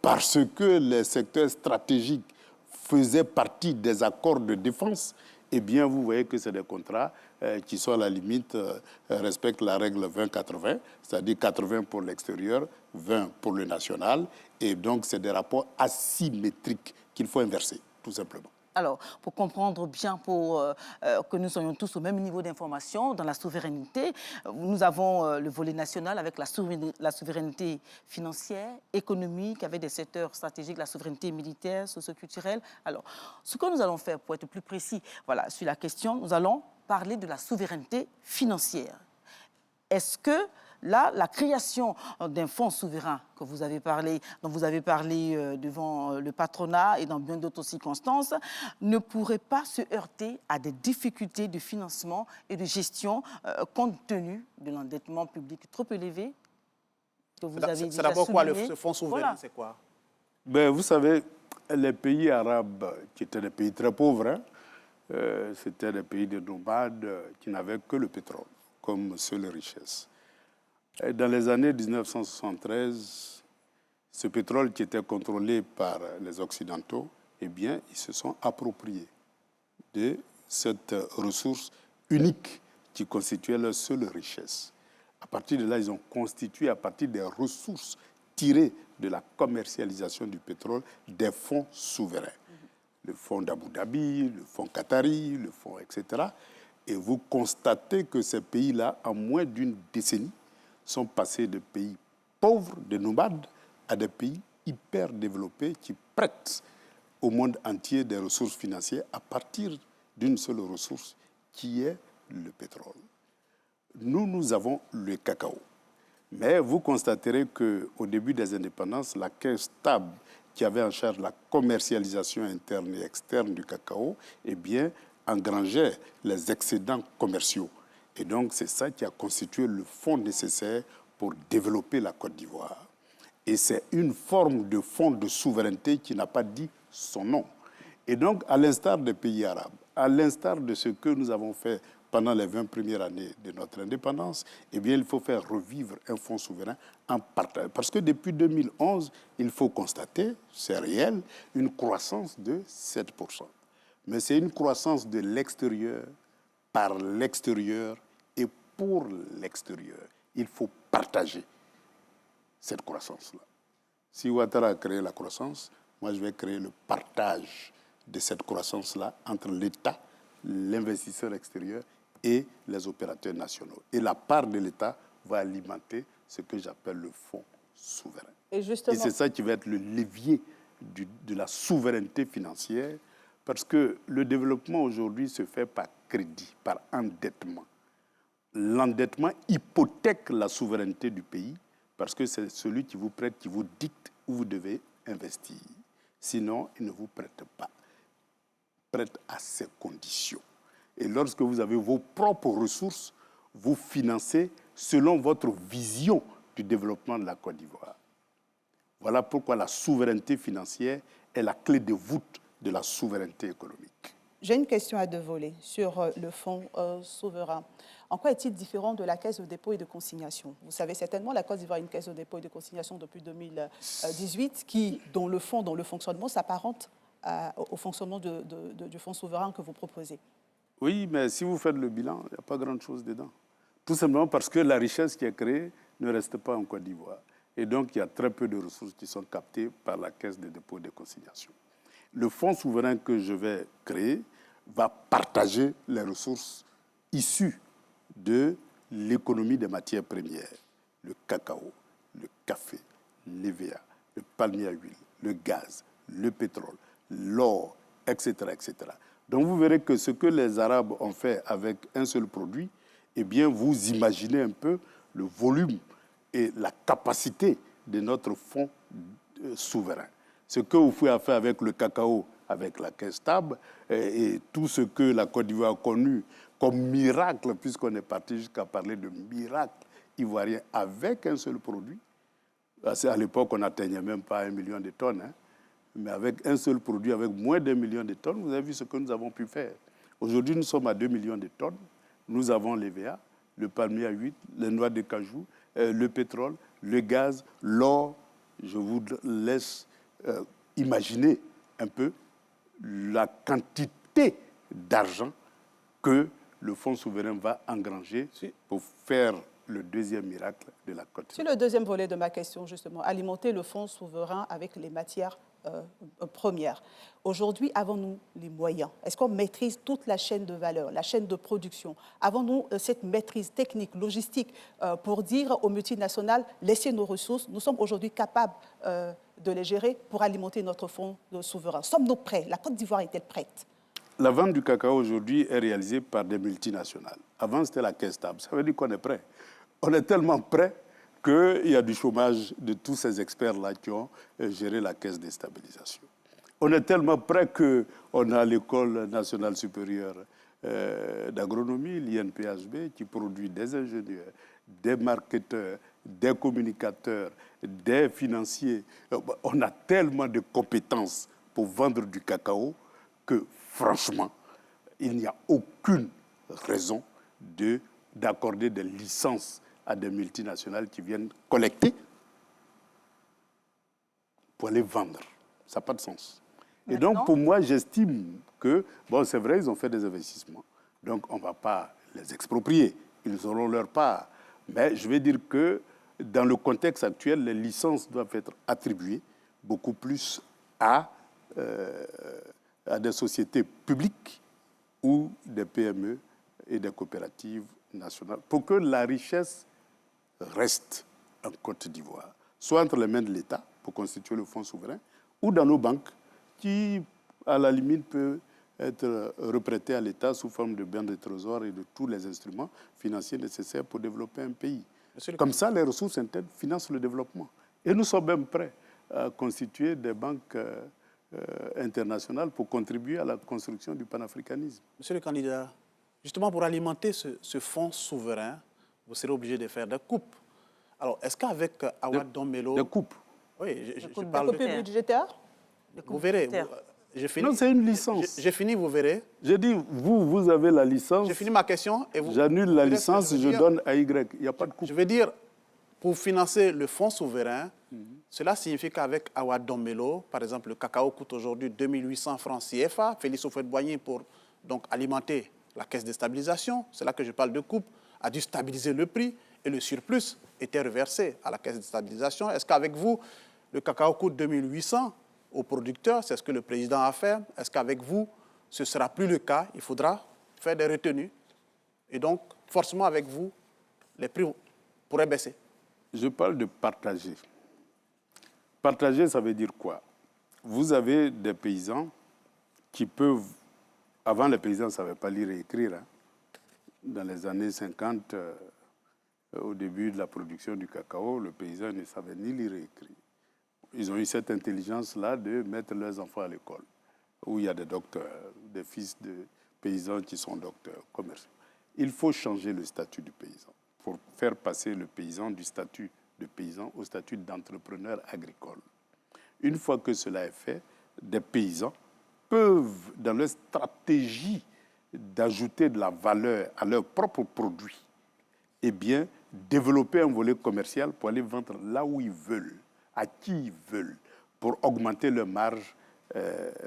parce que les secteurs stratégiques faisaient partie des accords de défense, eh bien, vous voyez que c'est des contrats qui sont à la limite, respectent la règle 20-80, c'est-à-dire 80 pour l'extérieur, 20 pour le national. Et donc, c'est des rapports asymétriques qu'il faut inverser, tout simplement. Alors, pour comprendre bien, pour que nous soyons tous au même niveau d'information dans la souveraineté, nous avons le volet national avec la souveraineté financière, économique, avec des secteurs stratégiques, la souveraineté militaire, socio-culturelle. Alors, ce que nous allons faire, pour être plus précis, voilà, sur la question, nous allons parler de la souveraineté financière. Est-ce que là, la création d'un fonds souverain que vous avez parlé, dont vous avez parlé devant le patronat et dans bien d'autres circonstances, ne pourrait pas se heurter à des difficultés de financement et de gestion compte tenu de l'endettement public trop élevé que vous avez déjà souligné? C'est d'abord quoi, ce fonds souverain, voilà. C'est quoi? Ben, vous savez, les pays arabes, qui étaient des pays très pauvres, c'était des pays de nomades qui n'avaient que le pétrole comme seule richesse. Et dans les années 1973, ce pétrole qui était contrôlé par les Occidentaux, eh bien, ils se sont appropriés de cette ressource unique qui constituait leur seule richesse. À partir de là, ils ont constitué, à partir des ressources tirées de la commercialisation du pétrole, des fonds souverains. Le fonds d'Abu Dhabi, le fonds qatari, le fonds, etc. Et vous constatez que ces pays-là, en moins d'une décennie, sont passés de pays pauvres, de nomades, à des pays hyper développés qui prêtent au monde entier des ressources financières à partir d'une seule ressource qui est le pétrole. Nous avons le cacao. Mais vous constaterez qu'au début des indépendances, la caisse stable qui avait en charge la commercialisation interne et externe du cacao, eh bien, engrangeait les excédents commerciaux. Et donc, c'est ça qui a constitué le fonds nécessaire pour développer la Côte d'Ivoire. Et c'est une forme de fonds de souveraineté qui n'a pas dit son nom. Et donc, à l'instar des pays arabes, à l'instar de ce que nous avons fait pendant les 20 premières années de notre indépendance, eh bien, il faut faire revivre un fonds souverain en partage. Parce que depuis 2011, il faut constater, c'est réel, une croissance de 7%. Mais c'est une croissance de l'extérieur, par l'extérieur et pour l'extérieur. Il faut partager cette croissance-là. Si Ouattara a créé la croissance, moi je vais créer le partage de cette croissance-là entre l'État, l'investisseur extérieur et les opérateurs nationaux. Et la part de l'État va alimenter ce que j'appelle le fonds souverain. Et c'est ça qui va être le levier de la souveraineté financière, parce que le développement aujourd'hui se fait par crédit, par endettement. L'endettement hypothèque la souveraineté du pays, parce que c'est celui qui vous prête, qui vous dicte où vous devez investir. Sinon, il ne vous prête pas. Prête à ses conditions. Et lorsque vous avez vos propres ressources, vous financez selon votre vision du développement de la Côte d'Ivoire. Voilà pourquoi la souveraineté financière est la clé de voûte de la souveraineté économique. J'ai une question à deux volets sur le fonds souverain. En quoi est-il différent de la caisse de dépôt et de consignation? Vous savez certainement, la Côte d'Ivoire a une caisse de dépôt et de consignation depuis 2018 dont le fonctionnement s'apparente au fonctionnement du fonds souverain que vous proposez. Oui, mais si vous faites le bilan, il n'y a pas grand-chose dedans. Tout simplement parce que la richesse qui est créée ne reste pas en Côte d'Ivoire. Et donc, il y a très peu de ressources qui sont captées par la caisse de dépôt et de consignation. Le fonds souverain que je vais créer va partager les ressources issues de l'économie des matières premières. Le cacao, le café, l'EVA, le palmier à huile, le gaz, le pétrole, l'or, etc., etc. Donc vous verrez que ce que les Arabes ont fait avec un seul produit, eh bien vous imaginez un peu le volume et la capacité de notre fonds souverain. Ce que vous pouvez faire avec le cacao, avec la caisse stable, et tout ce que la Côte d'Ivoire a connu comme miracle, puisqu'on est parti jusqu'à parler de miracle ivoirien avec un seul produit. À l'époque, on n'atteignait même pas 1 million de tonnes, hein. Mais avec un seul produit, avec moins d'1 million de tonnes, vous avez vu ce que nous avons pu faire. Aujourd'hui, nous sommes à 2 millions de tonnes. Nous avons l'EVA, le palmier à huile, les noix de cajou, le pétrole, le gaz, l'or. Je vous laisse imaginer un peu la quantité d'argent que le fonds souverain va engranger pour faire le deuxième miracle de la Côte d'Ivoire. Sur le deuxième volet de ma question, justement, alimenter le fonds souverain avec les matières premières. Aujourd'hui, avons-nous les moyens? Est-ce qu'on maîtrise toute la chaîne de valeur, la chaîne de production? Avons-nous cette maîtrise technique, logistique pour dire aux multinationales, laissez nos ressources, nous sommes aujourd'hui capables de les gérer pour alimenter notre fonds souverain? Sommes-nous prêts? La Côte d'Ivoire est-elle prête? La vente du cacao aujourd'hui est réalisée par des multinationales. Avant, c'était la caisse stable. Ça veut dire qu'on est prêt. On est tellement prêt qu'il y a du chômage de tous ces experts-là qui ont géré la caisse de stabilisation. On est tellement prêt qu'on a l'École nationale supérieure d'agronomie, l'INPHB, qui produit des ingénieurs, des marketeurs, des communicateurs, des financiers. On a tellement de compétences pour vendre du cacao que, franchement, il n'y a aucune raison d'accorder des licences à des multinationales qui viennent collecter pour les vendre. Ça n'a pas de sens. Et donc, pour moi, j'estime que, bon, c'est vrai, ils ont fait des investissements. Donc, on ne va pas les exproprier. Ils auront leur part. Mais je vais dire que, dans le contexte actuel, les licences doivent être attribuées beaucoup plus à des sociétés publiques ou des PME et des coopératives nationales pour que la richesse reste en Côte d'Ivoire, soit entre les mains de l'État pour constituer le fonds souverain, ou dans nos banques qui, à la limite, peut être reprêté à l'État sous forme de biens de trésor et de tous les instruments financiers nécessaires pour développer un pays. Comme ça, les ressources internes financent le développement. Et nous sommes même prêts à constituer des banques internationales pour contribuer à la construction du panafricanisme. Monsieur le candidat, justement pour alimenter ce fonds souverain, vous serez obligé de faire des coupes. Alors, est-ce qu'avec Awa Dombello... Des coupes? Oui, je Des parle coupes budgétaires? Vous verrez. J'ai fini. Non, c'est une licence. J'ai fini, vous verrez. J'ai dit, vous avez la licence. J'ai fini ma question et vous... J'annule la licence, je donne à Y. Il n'y a pas de coupe. Je veux dire, pour financer le fonds souverain, cela signifie qu'avec Awa Dombello, par exemple, le cacao coûte aujourd'hui 2800 francs CFA. Félix Houphouët-Boigny, pour donc alimenter la caisse de stabilisation, c'est là que je parle de coupe, a dû stabiliser le prix et le surplus était reversé à la caisse de stabilisation. Est-ce qu'avec vous, le cacao coûte 2800 aux producteurs? C'est ce que le président a fait. Est-ce qu'avec vous, ce ne sera plus le cas? Il faudra faire des retenues. Et donc, forcément, avec vous, les prix pourraient baisser. Je parle de partager. Partager, ça veut dire quoi? Vous avez des paysans qui peuvent... Avant, les paysans ne savaient pas lire et écrire. Hein. Dans les années 50, au début de la production du cacao, le paysan ne savait ni lire et écrire. Ils ont eu cette intelligence-là de mettre leurs enfants à l'école, où il y a des docteurs, des fils de paysans qui sont docteurs, commerçants. Il faut changer le statut du paysan pour faire passer le paysan du statut de paysan au statut d'entrepreneur agricole. Une fois que cela est fait, des paysans peuvent, dans leur stratégie d'ajouter de la valeur à leurs propres produits, eh bien, développer un volet commercial pour aller vendre là où ils veulent, à qui ils veulent, pour augmenter leur marge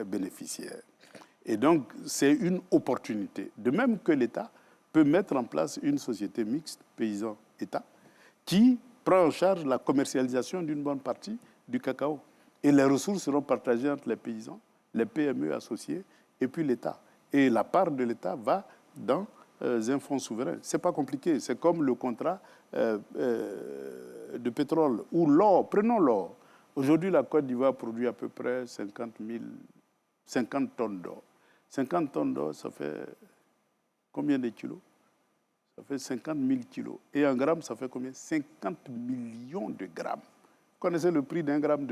bénéficiaire. Et donc, c'est une opportunité. De même que l'État peut mettre en place une société mixte, paysan-État, qui prend en charge la commercialisation d'une bonne partie du cacao. Et les ressources seront partagées entre les paysans, les PME associés et puis l'État. Et la part de l'État va dans un fonds souverain. Ce n'est pas compliqué. C'est comme le contrat de pétrole ou l'or. Prenons l'or. Aujourd'hui, la Côte d'Ivoire produit à peu près 50 tonnes d'or. 50 tonnes d'or, ça fait combien de kilos? Ça fait 50 000 kilos. Et un gramme, ça fait combien? 50 millions de grammes. Vous connaissez le prix d'un gramme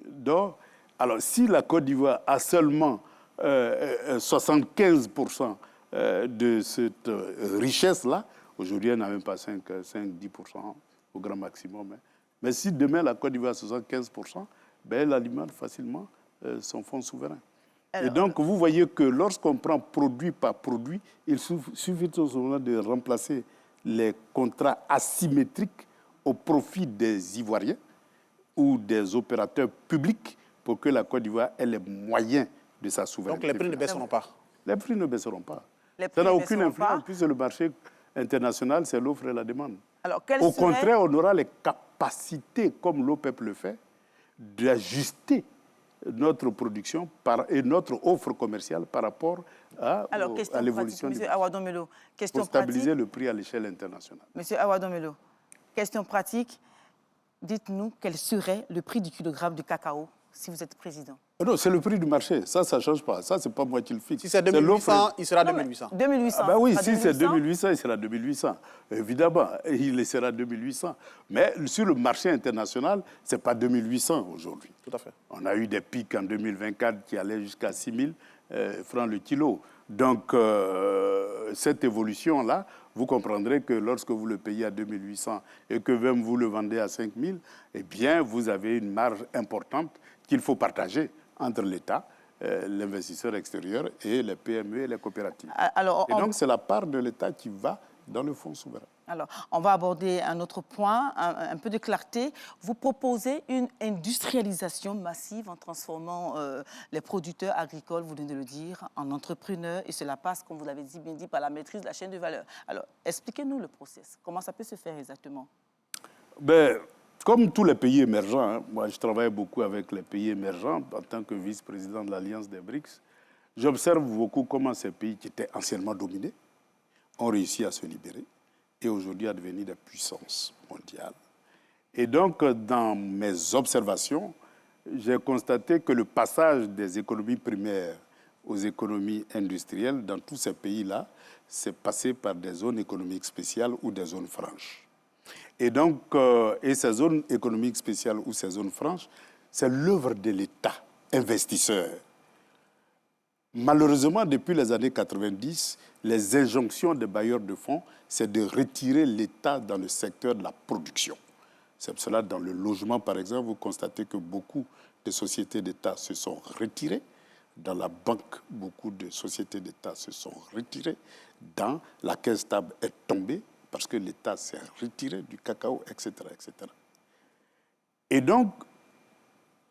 d'or? Alors, si la Côte d'Ivoire a seulement 75% de cette richesse-là, aujourd'hui, elle n'a même pas 5-10% au grand maximum. Hein. Mais si demain, la Côte d'Ivoire a 75%, ben, elle alimente facilement son fonds souverain. Alors, et donc, vous voyez que lorsqu'on prend produit par produit, il suffit tout simplement de remplacer les contrats asymétriques au profit des Ivoiriens ou des opérateurs publics pour que la Côte d'Ivoire ait les moyens de sa souveraineté. Donc, les prix ne baisseront pas? Les prix ne baisseront pas. Ça n'a aucune influence, puisque le marché international, c'est l'offre et la demande. Alors, au contraire, on aura les capacités, comme l'OPEP le fait, d'ajuster notre production et notre offre commerciale par rapport à l'évolution du marché. Pour stabiliser le prix à l'échelle internationale. Monsieur Awa Dombello, question pratique. Dites-nous quel serait le prix du kilogramme de cacao si vous êtes président? Non, c'est le prix du marché. Ça ne change pas. Ça, ce n'est pas moi qui le fixe. Si c'est 2800, il sera 2800. 2800. Ah ben oui, si c'est 2800, il sera 2800. Évidemment, il sera 2800. Mais sur le marché international, ce n'est pas 2800 aujourd'hui. Tout à fait. On a eu des pics en 2024 qui allaient jusqu'à 6000 francs le kilo. Donc, cette évolution-là, vous comprendrez que lorsque vous le payez à 2800 et que même vous le vendez à 5000, eh bien, vous avez une marge importante qu'il faut partager entre l'État, l'investisseur extérieur et les PME et les coopératives. Alors, et donc, c'est la part de l'État qui va dans le fonds souverain. Alors, on va aborder un autre point, un peu de clarté. Vous proposez une industrialisation massive en transformant les producteurs agricoles, vous venez de le dire, en entrepreneurs. Et cela passe, comme vous l'avez bien dit, par la maîtrise de la chaîne de valeur. Alors, expliquez-nous le process. Comment ça peut se faire exactement? Ben, comme tous les pays émergents, hein, moi je travaille beaucoup avec les pays émergents en tant que vice-président de l'Alliance des BRICS, j'observe beaucoup comment ces pays qui étaient anciennement dominés ont réussi à se libérer et aujourd'hui à devenir des puissances mondiales. Et donc, dans mes observations, j'ai constaté que le passage des économies primaires aux économies industrielles dans tous ces pays-là, c'est passé par des zones économiques spéciales ou des zones franches. Et donc, ces zones économiques spéciales ou ces zones franches, c'est l'œuvre de l'État investisseur. Malheureusement, depuis les années 90, les injonctions des bailleurs de fonds, c'est de retirer l'État dans le secteur de la production. C'est pour cela, dans le logement, par exemple, vous constatez que beaucoup de sociétés d'État se sont retirées. Dans la banque, beaucoup de sociétés d'État se sont retirées. Dans la caisse stable est tombée parce que l'État s'est retiré du cacao, etc., etc. Et donc,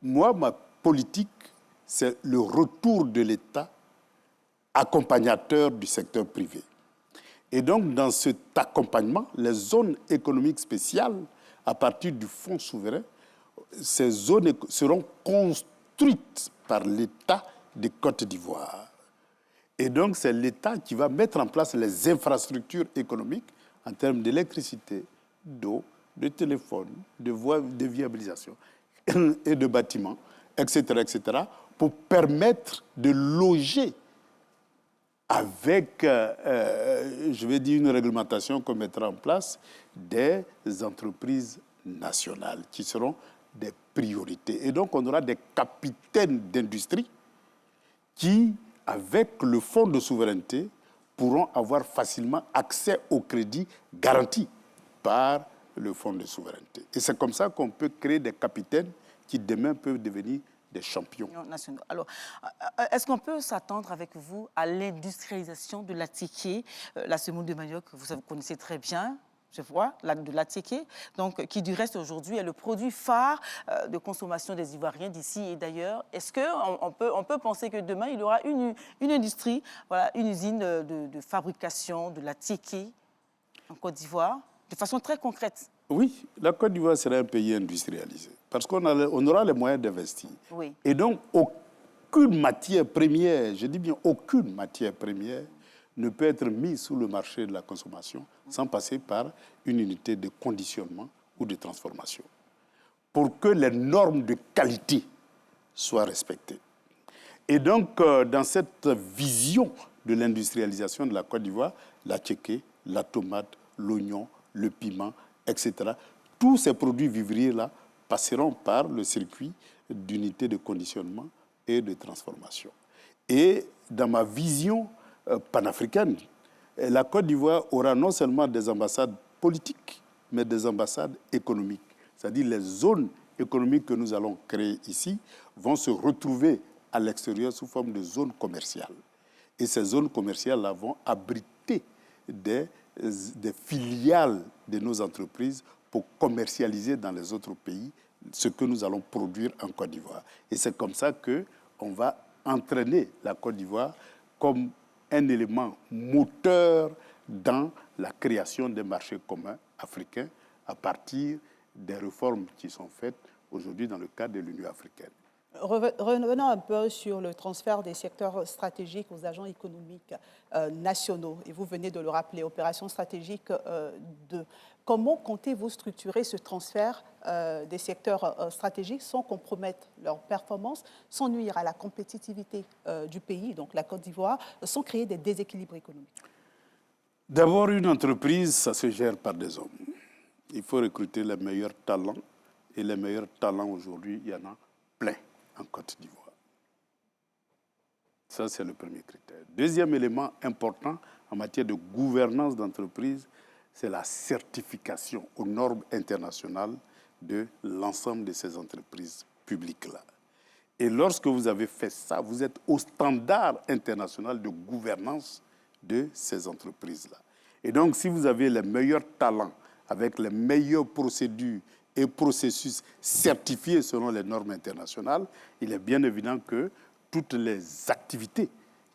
moi, ma politique, c'est le retour de l'État accompagnateur du secteur privé. Et donc, dans cet accompagnement, les zones économiques spéciales, à partir du fonds souverain, ces zones seront construites par l'État de Côte d'Ivoire. Et donc, c'est l'État qui va mettre en place les infrastructures économiques en termes d'électricité, d'eau, de téléphone, de voies de viabilisation et de bâtiments, etc., etc., pour permettre de loger avec, je vais dire, une réglementation qu'on mettra en place, des entreprises nationales qui seront des priorités. Et donc, on aura des capitaines d'industrie qui, avec le fonds de souveraineté, pourront avoir facilement accès au crédit garanti par le fonds de souveraineté. Et c'est comme ça qu'on peut créer des capitaines qui, demain, peuvent devenir des champions nationaux. Alors, est-ce qu'on peut s'attendre avec vous à l'industrialisation de l'attiqué, la semoule de manioc que vous connaissez très bien, je vois, de l'attiqué, donc qui du reste aujourd'hui est le produit phare de consommation des Ivoiriens d'ici et d'ailleurs. Est-ce qu'on peut penser que demain, il y aura une industrie, voilà, une usine de fabrication de l'attiqué en Côte d'Ivoire, de façon très concrète? Oui, la Côte d'Ivoire sera un pays industrialisé parce qu'on aura les moyens d'investir. Oui. Et donc, aucune matière première, je dis bien aucune matière première, ne peut être mise sous le marché de la consommation sans passer par une unité de conditionnement ou de transformation. Pour que les normes de qualité soient respectées. Et donc, dans cette vision de l'industrialisation de la Côte d'Ivoire, la tchéké, la tomate, l'oignon, le piment, etc., tous ces produits vivriers-là passeront par le circuit d'unités de conditionnement et de transformation. Et dans ma vision panafricaine, la Côte d'Ivoire aura non seulement des ambassades politiques, mais des ambassades économiques. C'est-à-dire les zones économiques que nous allons créer ici vont se retrouver à l'extérieur sous forme de zones commerciales. Et ces zones commerciales-là vont abriter des filiales de nos entreprises pour commercialiser dans les autres pays ce que nous allons produire en Côte d'Ivoire. Et c'est comme ça qu'on va entraîner la Côte d'Ivoire comme un élément moteur dans la création des marchés communs africains à partir des réformes qui sont faites aujourd'hui dans le cadre de l'Union africaine. Revenons un peu sur le transfert des secteurs stratégiques aux agents économiques nationaux. Et vous venez de le rappeler, opération stratégique 2. Comment comptez-vous structurer ce transfert des secteurs stratégiques sans compromettre leur performance, sans nuire à la compétitivité du pays, donc la Côte d'Ivoire, sans créer des déséquilibres économiques? D'abord, une entreprise, ça se gère par des hommes. Il faut recruter les meilleurs talents. Et les meilleurs talents aujourd'hui, il y en a plein en Côte d'Ivoire. Ça, c'est le premier critère. Deuxième élément important en matière de gouvernance d'entreprise, c'est la certification aux normes internationales de l'ensemble de ces entreprises publiques-là. Et lorsque vous avez fait ça, vous êtes au standard international de gouvernance de ces entreprises-là. Et donc, si vous avez les meilleurs talents avec les meilleures procédures et processus certifiés selon les normes internationales, il est bien évident que toutes les activités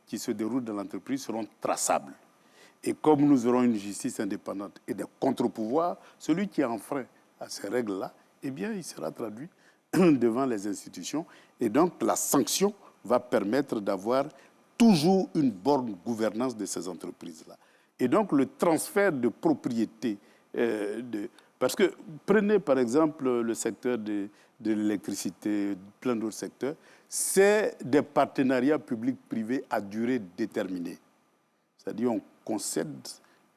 qui se déroulent dans l'entreprise seront traçables. Et comme nous aurons une justice indépendante et des contre-pouvoirs, celui qui enfreint à ces règles-là, eh bien, il sera traduit devant les institutions. Et donc, la sanction va permettre d'avoir toujours une bonne gouvernance de ces entreprises-là. Et donc, le transfert de propriété, parce que prenez par exemple le secteur de l'électricité, plein d'autres secteurs, c'est des partenariats publics-privés à durée déterminée. C'est-à-dire on concède,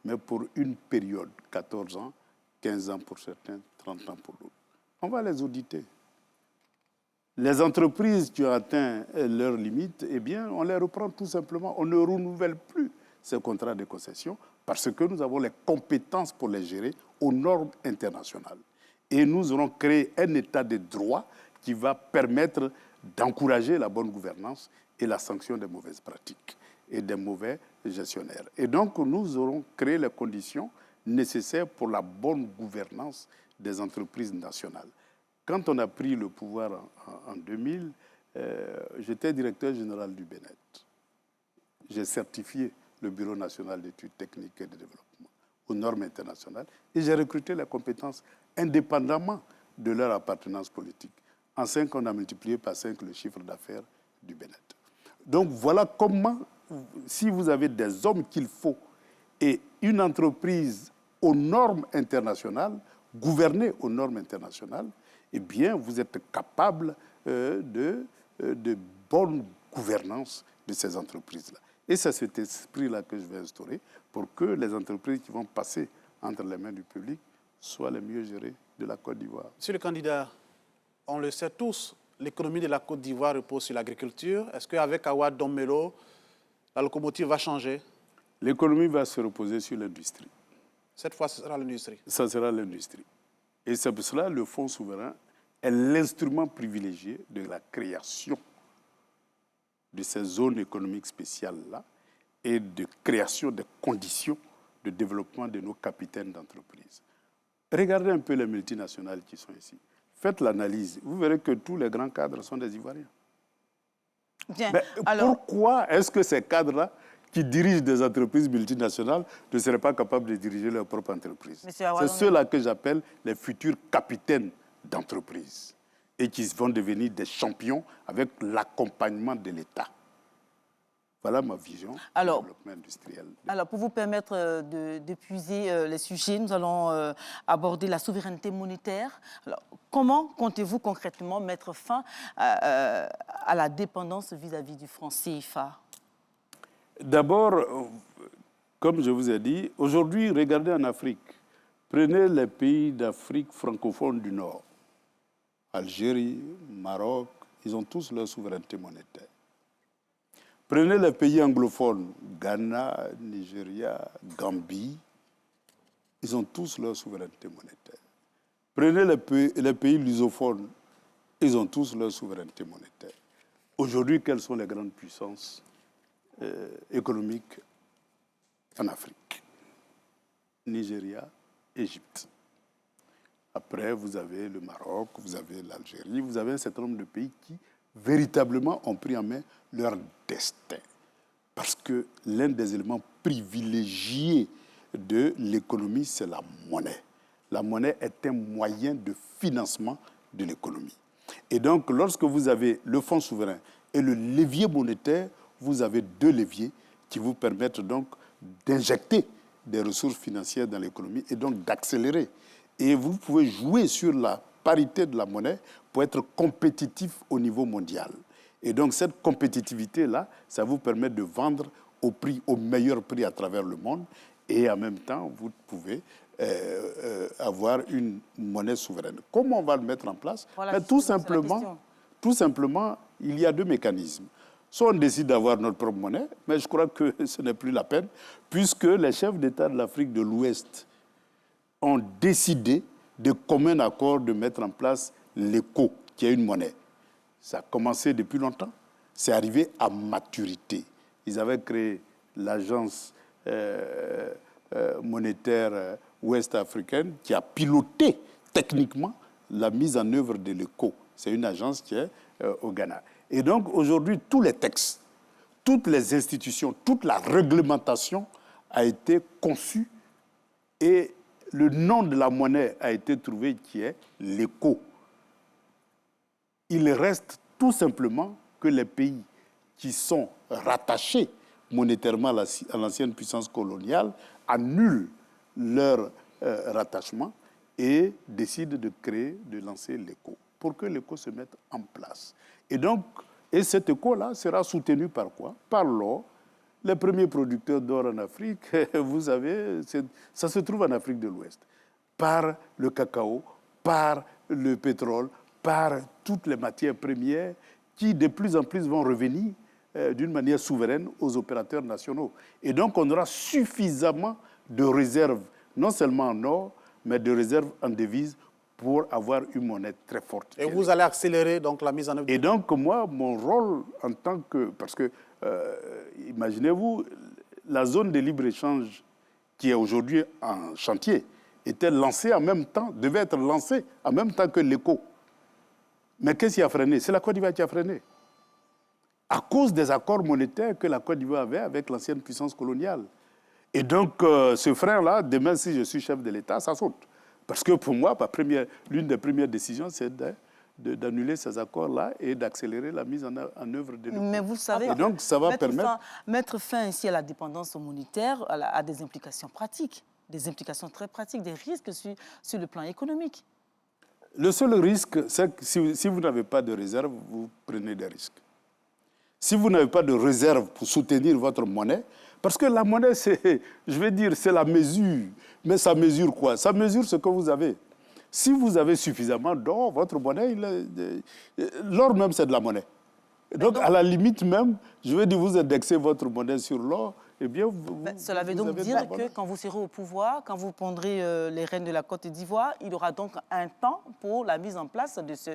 mais pour une période, 14 ans, 15 ans pour certains, 30 ans pour d'autres. On va les auditer. Les entreprises qui ont atteint leurs limites, eh bien, on les reprend tout simplement. On ne renouvelle plus ces contrats de concession parce que nous avons les compétences pour les gérer aux normes internationales. Et nous aurons créé un état de droit qui va permettre d'encourager la bonne gouvernance et la sanction des mauvaises pratiques et des mauvais gestionnaires. Et donc, nous aurons créé les conditions nécessaires pour la bonne gouvernance des entreprises nationales. Quand on a pris le pouvoir en 2000, j'étais directeur général du BNET. J'ai certifié le Bureau national d'études techniques et de développement aux normes internationales et j'ai recruté les compétences indépendamment de leur appartenance politique. En 5 ans, on a multiplié par 5 le chiffre d'affaires du BNET. Donc voilà comment, si vous avez des hommes qu'il faut et une entreprise aux normes internationales, gouvernée aux normes internationales, eh bien, vous êtes capable de bonne gouvernance de ces entreprises-là. Et c'est cet esprit-là que je vais instaurer pour que les entreprises qui vont passer entre les mains du public soient les mieux gérées de la Côte d'Ivoire. Monsieur le candidat, on le sait tous, l'économie de la Côte d'Ivoire repose sur l'agriculture. Est-ce qu'avec Awa Dombelo, la locomotive va changer? L'économie va se reposer sur l'industrie. Cette fois, ce sera l'industrie. Ça sera l'industrie. Et c'est pour cela que le Fonds souverain est l'instrument privilégié de la création de ces zones économiques spéciales-là et de création des conditions de développement de nos capitaines d'entreprise. Regardez un peu les multinationales qui sont ici. Faites l'analyse. Vous verrez que tous les grands cadres sont des Ivoiriens. Bien. Mais Alors, pourquoi est-ce que ces cadres-là qui dirigent des entreprises multinationales ne seraient pas capables de diriger leur propre entreprise? C'est ceux-là que j'appelle les futurs capitaines d'entreprise et qui vont devenir des champions avec l'accompagnement de l'État. Voilà ma vision du développement industriel. Alors, pour vous permettre d'épuiser les sujets, nous allons aborder la souveraineté monétaire. Alors, comment comptez-vous concrètement mettre fin à la dépendance vis-à-vis du franc CFA? D'abord, comme je vous ai dit, aujourd'hui, regardez en Afrique. Prenez les pays d'Afrique francophone du Nord. Algérie, Maroc, ils ont tous leur souveraineté monétaire. Prenez les pays anglophones, Ghana, Nigeria, Gambie, ils ont tous leur souveraineté monétaire. Prenez les pays lusophones, ils ont tous leur souveraineté monétaire. Aujourd'hui, quelles sont les grandes puissances économiques en Afrique? Nigeria, Égypte. Après, vous avez le Maroc, vous avez l'Algérie, vous avez un certain nombre de pays qui véritablement ont pris en main leur destin. Parce que l'un des éléments privilégiés de l'économie, c'est la monnaie. La monnaie est un moyen de financement de l'économie. Et donc, lorsque vous avez le fonds souverain et le levier monétaire, vous avez deux leviers qui vous permettent donc d'injecter des ressources financières dans l'économie et donc d'accélérer. Et vous pouvez jouer sur la parité de la monnaie pour être compétitif au niveau mondial. Et donc cette compétitivité-là, ça vous permet de vendre au meilleur prix à travers le monde et en même temps, vous pouvez avoir une monnaie souveraine. Comment on va le mettre en place? Voilà, tout simplement, il y a deux mécanismes. Soit on décide d'avoir notre propre monnaie, mais je crois que ce n'est plus la peine, puisque les chefs d'État de l'Afrique de l'Ouest ont décidé de commun accord de mettre en place l'ECO, qui est une monnaie. Ça a commencé depuis longtemps, c'est arrivé à maturité. Ils avaient créé l'agence monétaire ouest-africaine qui a piloté techniquement la mise en œuvre de l'ECO. C'est une agence qui est au Ghana. Et donc aujourd'hui, tous les textes, toutes les institutions, toute la réglementation a été conçue et le nom de la monnaie a été trouvé qui est l'ECO. Il reste tout simplement que les pays qui sont rattachés monétairement à l'ancienne puissance coloniale annulent leur rattachement et décident de lancer l'ECO, pour que l'ECO se mette en place. Et cet ECO-là sera soutenu par quoi? Par l'or. Les premiers producteurs d'or en Afrique, vous savez, ça se trouve en Afrique de l'Ouest. Par le cacao, par le pétrole, par toutes les matières premières qui de plus en plus vont revenir d'une manière souveraine aux opérateurs nationaux. Et donc on aura suffisamment de réserves, non seulement en or, mais de réserves en devises pour avoir une monnaie très forte. Et vous allez accélérer donc la mise en œuvre. Et donc moi, mon rôle en tant que... Parce que, imaginez-vous, la zone de libre-échange qui est aujourd'hui en chantier était lancée en même temps, devait être lancée en même temps que l'ECO. Mais qu'est-ce qui a freiné? C'est la Côte d'Ivoire qui a freiné. À cause des accords monétaires que la Côte d'Ivoire avait avec l'ancienne puissance coloniale. Et donc, ce frein-là, demain, si je suis chef de l'État, ça saute. Parce que pour moi, l'une des premières décisions, c'est d'annuler ces accords-là et d'accélérer la mise en œuvre de l'ECO. Mais vous savez, et donc, ça va mettre fin ici à la dépendance monétaire a des implications pratiques, des implications très pratiques, des risques sur le plan économique. Le seul risque, c'est que si vous n'avez pas de réserve, vous prenez des risques. Si vous n'avez pas de réserve pour soutenir votre monnaie, parce que la monnaie, c'est la mesure. Mais ça mesure quoi? Ça mesure ce que vous avez. Si vous avez suffisamment d'or, votre monnaie, l'or même, c'est de la monnaie. Donc, à la limite même, vous indexez votre monnaie sur l'or, eh bien, cela veut donc dire que quand vous serez au pouvoir, quand vous prendrez les rênes de la Côte d'Ivoire, il y aura donc un temps pour la mise en place de ce...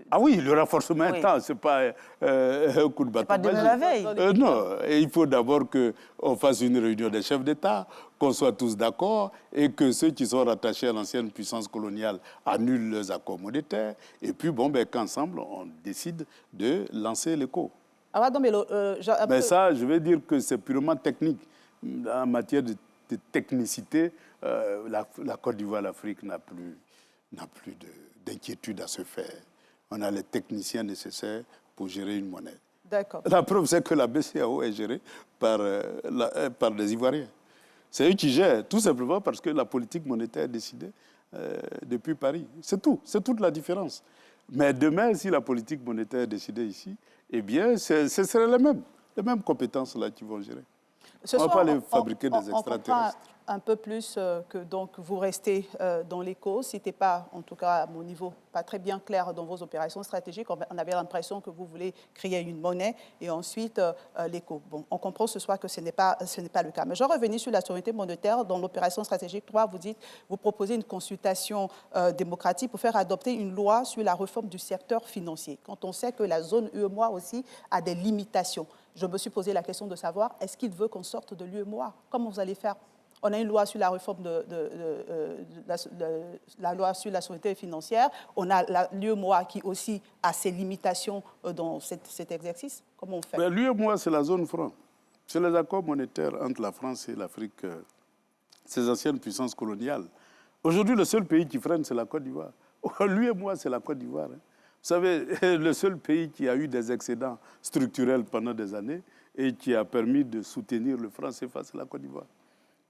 Ah oui, il y aura forcément un temps, ce n'est pas un coup de bâton. Pas demain la veille. Non, et il faut d'abord qu'on fasse une réunion des chefs d'État, qu'on soit tous d'accord et que ceux qui sont rattachés à l'ancienne puissance coloniale annulent leurs accords monétaires et puis qu'ensemble, on décide de lancer l'ECO. Mais ça, je vais dire que c'est purement technique. En matière de technicité, la Côte d'Ivoire, l'Afrique n'a plus d'inquiétude à se faire. On a les techniciens nécessaires pour gérer une monnaie. D'accord. La preuve, c'est que la BCEAO est gérée par des Ivoiriens. C'est eux qui gèrent, tout simplement parce que la politique monétaire est décidée depuis Paris. C'est tout, c'est toute la différence. Mais demain, si la politique monétaire est décidée ici, eh bien, ce seraient les mêmes compétences là qui vont gérer. On ne va pas les fabriquer des extraterrestres. Un peu plus que donc vous restez dans l'ECO. Ce n'était pas, en tout cas à mon niveau, pas très bien clair dans vos opérations stratégiques. On avait l'impression que vous voulez créer une monnaie et ensuite l'ECO. Bon, on comprend ce soir que ce n'est pas le cas. Mais je revenais sur la souveraineté monétaire. Dans l'opération stratégique 3, vous proposez une consultation démocratique pour faire adopter une loi sur la réforme du secteur financier. Quand on sait que la zone UEMOA aussi a des limitations, je me suis posé la question de savoir, est-ce qu'il veut qu'on sorte de l'UEMOA? Comment vous allez faire? On a une loi sur la réforme la loi sur la souveraineté financière. On a l'UEMOA qui aussi a ses limitations dans cet exercice. Comment on fait? L'UEMOA, c'est la zone franc. C'est les accords monétaires entre la France et l'Afrique, ces anciennes puissances coloniales. Aujourd'hui, le seul pays qui freine, c'est la Côte d'Ivoire. L'UEMOA, c'est la Côte d'Ivoire. Vous savez, le seul pays qui a eu des excédents structurels pendant des années et qui a permis de soutenir le franc CFA, c'est la Côte d'Ivoire.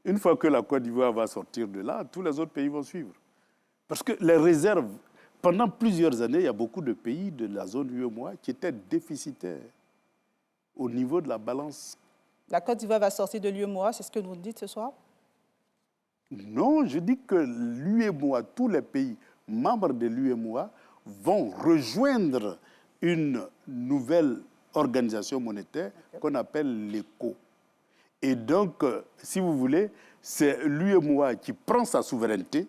Une fois que la Côte d'Ivoire va sortir de là, tous les autres pays vont suivre. Parce que les réserves, pendant plusieurs années, il y a beaucoup de pays de la zone UEMOA qui étaient déficitaires au niveau de la balance. La Côte d'Ivoire va sortir de l'UEMOA, c'est ce que vous dites ce soir? Non, je dis que l'UEMOA, tous les pays membres de l'UEMOA vont rejoindre une nouvelle organisation monétaire qu'on appelle l'ECO. Et donc, si vous voulez, c'est l'UEMOA qui prend sa souveraineté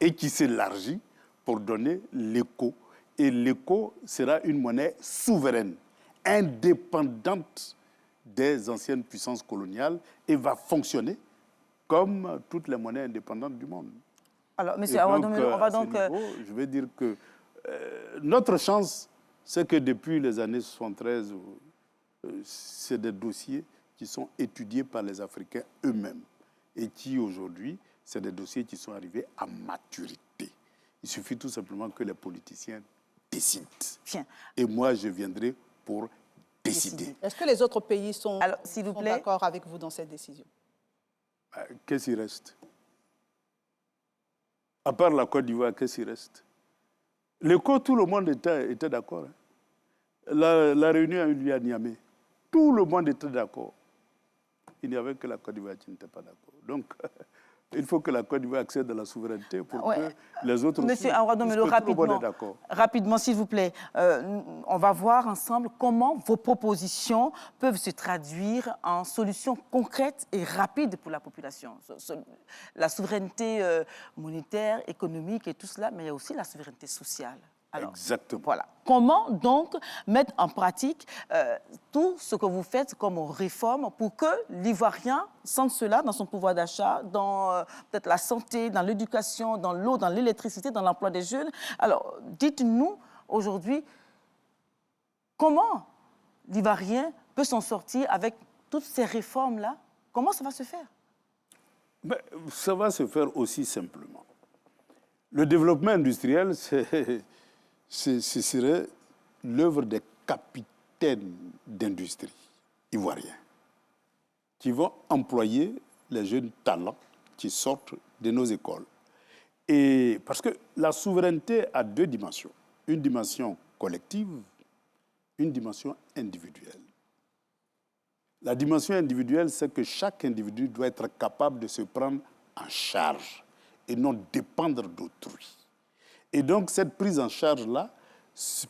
et qui s'élargit pour donner l'ECO. Et l'ECO sera une monnaie souveraine, indépendante des anciennes puissances coloniales et va fonctionner comme toutes les monnaies indépendantes du monde. Alors, monsieur Awadomelo, on va donc... je vais dire que notre chance, c'est que depuis les années 73, c'est des dossiers qui sont étudiés par les Africains eux-mêmes et qui, aujourd'hui, c'est des dossiers qui sont arrivés à maturité. Il suffit tout simplement que les politiciens décident. Bien. Et moi, je viendrai pour décider. Est-ce que les autres pays sont, Alors, s'il vous plaît, d'accord avec vous dans cette décision? Qu'est-ce qui reste? À part la Côte d'Ivoire, qu'est-ce qui reste? Tout le monde était d'accord. Hein. La réunion a eu lieu à Niamey. Tout le monde était d'accord. Il n'y avait que la Côte d'Ivoire qui n'était pas d'accord. Donc, il faut que la Côte d'Ivoire accède à la souveraineté pour que les autres Monsieur aussi, Aouad Domelo, rapidement, s'il vous plaît, on va voir ensemble comment vos propositions peuvent se traduire en solutions concrètes et rapides pour la population. La souveraineté monétaire, économique et tout cela, mais il y a aussi la souveraineté sociale. Alors, exactement. Voilà. Comment donc mettre en pratique tout ce que vous faites comme réforme pour que l'Ivoirien sente cela dans son pouvoir d'achat, dans peut-être la santé, dans l'éducation, dans l'eau, dans l'électricité, dans l'emploi des jeunes. Alors, dites-nous aujourd'hui comment l'Ivoirien peut s'en sortir avec toutes ces réformes-là? Comment ça va se faire? Ça va se faire aussi simplement. Le développement industriel, ce serait l'œuvre des capitaines d'industrie ivoiriens qui vont employer les jeunes talents qui sortent de nos écoles. Et parce que la souveraineté a deux dimensions. Une dimension collective, une dimension individuelle. La dimension individuelle, c'est que chaque individu doit être capable de se prendre en charge et non dépendre d'autrui. Et donc, cette prise en charge-là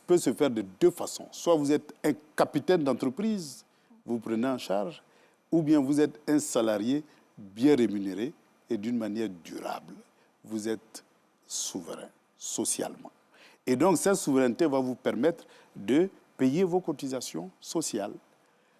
peut se faire de deux façons. Soit vous êtes un capitaine d'entreprise, vous prenez en charge, ou bien vous êtes un salarié bien rémunéré et d'une manière durable. Vous êtes souverain, socialement. Et donc, cette souveraineté va vous permettre de payer vos cotisations sociales.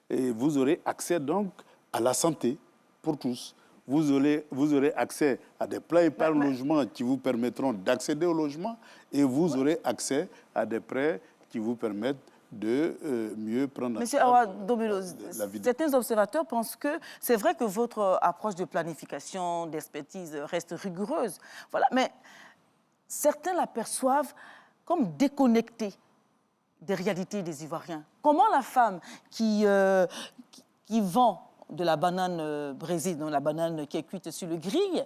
Et vous aurez accès donc à la santé pour tous. Vous aurez accès à des plans épargne logement qui vous permettront d'accéder au logement et vous aurez accès à des prêts qui vous permettent de mieux prendre en Monsieur charge Aouad Domelo, la vie. certains observateurs pensent que c'est vrai que votre approche de planification, d'expertise reste rigoureuse. Voilà, mais certains l'aperçoivent comme déconnectée des réalités des Ivoiriens. Comment la femme qui vend de la banane braisée, donc la banane qui est cuite sur le grill,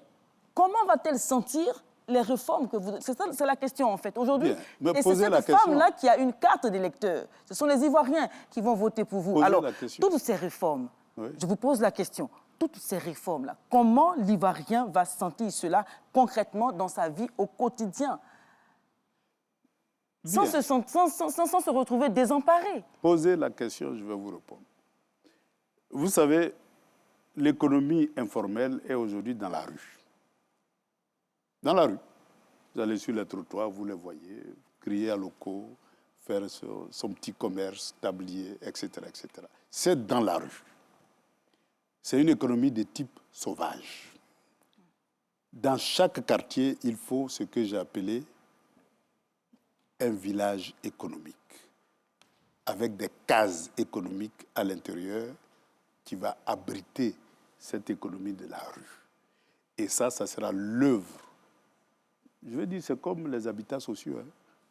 comment va-t-elle sentir les réformes que vous... C'est la question, en fait, aujourd'hui. Et c'est cette femme-là qui a une carte d'électeur. Ce sont les Ivoiriens qui vont voter pour vous. Alors, toutes ces réformes, je vous pose la question, toutes ces réformes-là, comment l'Ivoirien va sentir cela concrètement dans sa vie au quotidien sans se retrouver désemparé? Posez la question, je vais vous répondre. Vous savez, l'économie informelle est aujourd'hui dans la rue. Dans la rue. Vous allez sur les trottoirs, vous les voyez, crier à locaux, faire son petit commerce, tablier, etc., etc. C'est dans la rue. C'est une économie de type sauvage. Dans chaque quartier, il faut ce que j'ai appelé un village économique, avec des cases économiques à l'intérieur qui va abriter cette économie de la rue. Et ça sera l'œuvre. Je veux dire, c'est comme les habitats sociaux. Hein.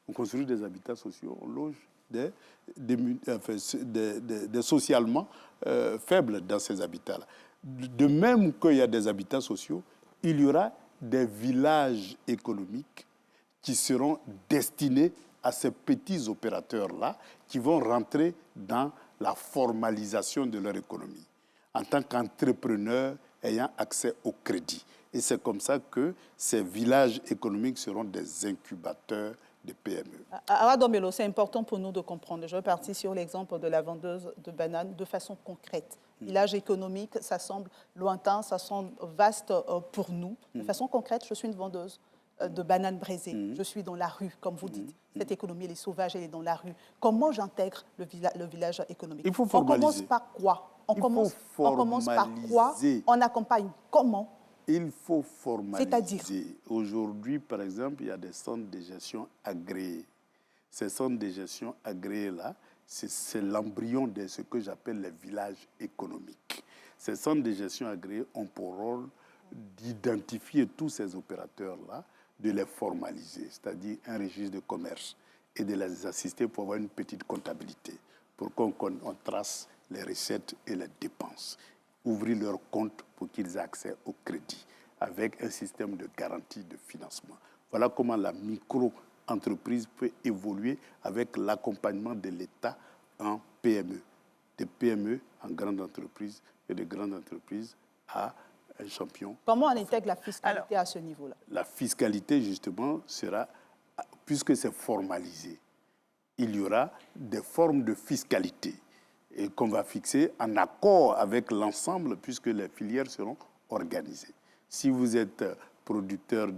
On construit des habitats sociaux, on loge des socialement faibles dans ces habitats-là. De même qu'il y a des habitats sociaux, il y aura des villages économiques qui seront destinés à ces petits opérateurs-là qui vont rentrer dans la formalisation de leur économie en tant qu'entrepreneurs ayant accès au crédit. Et c'est comme ça que ces villages économiques seront des incubateurs de PME. Aouad Domelo, c'est important pour nous de comprendre. Je vais partir sur l'exemple de la vendeuse de bananes de façon concrète. Village économique, ça semble lointain, ça semble vaste pour nous. De façon concrète, je suis une vendeuse de bananes braisées. Je suis dans la rue, comme vous dites. Cette économie, elle est sauvage, elle est dans la rue. Comment j'intègre le village économique? Il faut formaliser. On commence par quoi? On commence par quoi? On accompagne comment? Il faut formaliser. C'est-à-dire? Aujourd'hui, par exemple, il y a des centres de gestion agréés. Ces centres de gestion agréés-là, c'est l'embryon de ce que j'appelle les villages économiques. Ces centres de gestion agréés ont pour rôle d'identifier tous ces opérateurs-là, de les formaliser, c'est-à-dire un registre de commerce, et de les assister pour avoir une petite comptabilité, pour qu'on trace les recettes et les dépenses. Ouvrir leur compte pour qu'ils aient accès au crédit avec un système de garantie de financement. Voilà comment la micro-entreprise peut évoluer avec l'accompagnement de l'État en PME. Des PME en grandes entreprises et de grandes entreprises à un champion. Comment on intègre la fiscalité à ce niveau-là? La fiscalité, justement, sera, puisque c'est formalisé, il y aura des formes de fiscalité et qu'on va fixer en accord avec l'ensemble, puisque les filières seront organisées. Si vous êtes producteur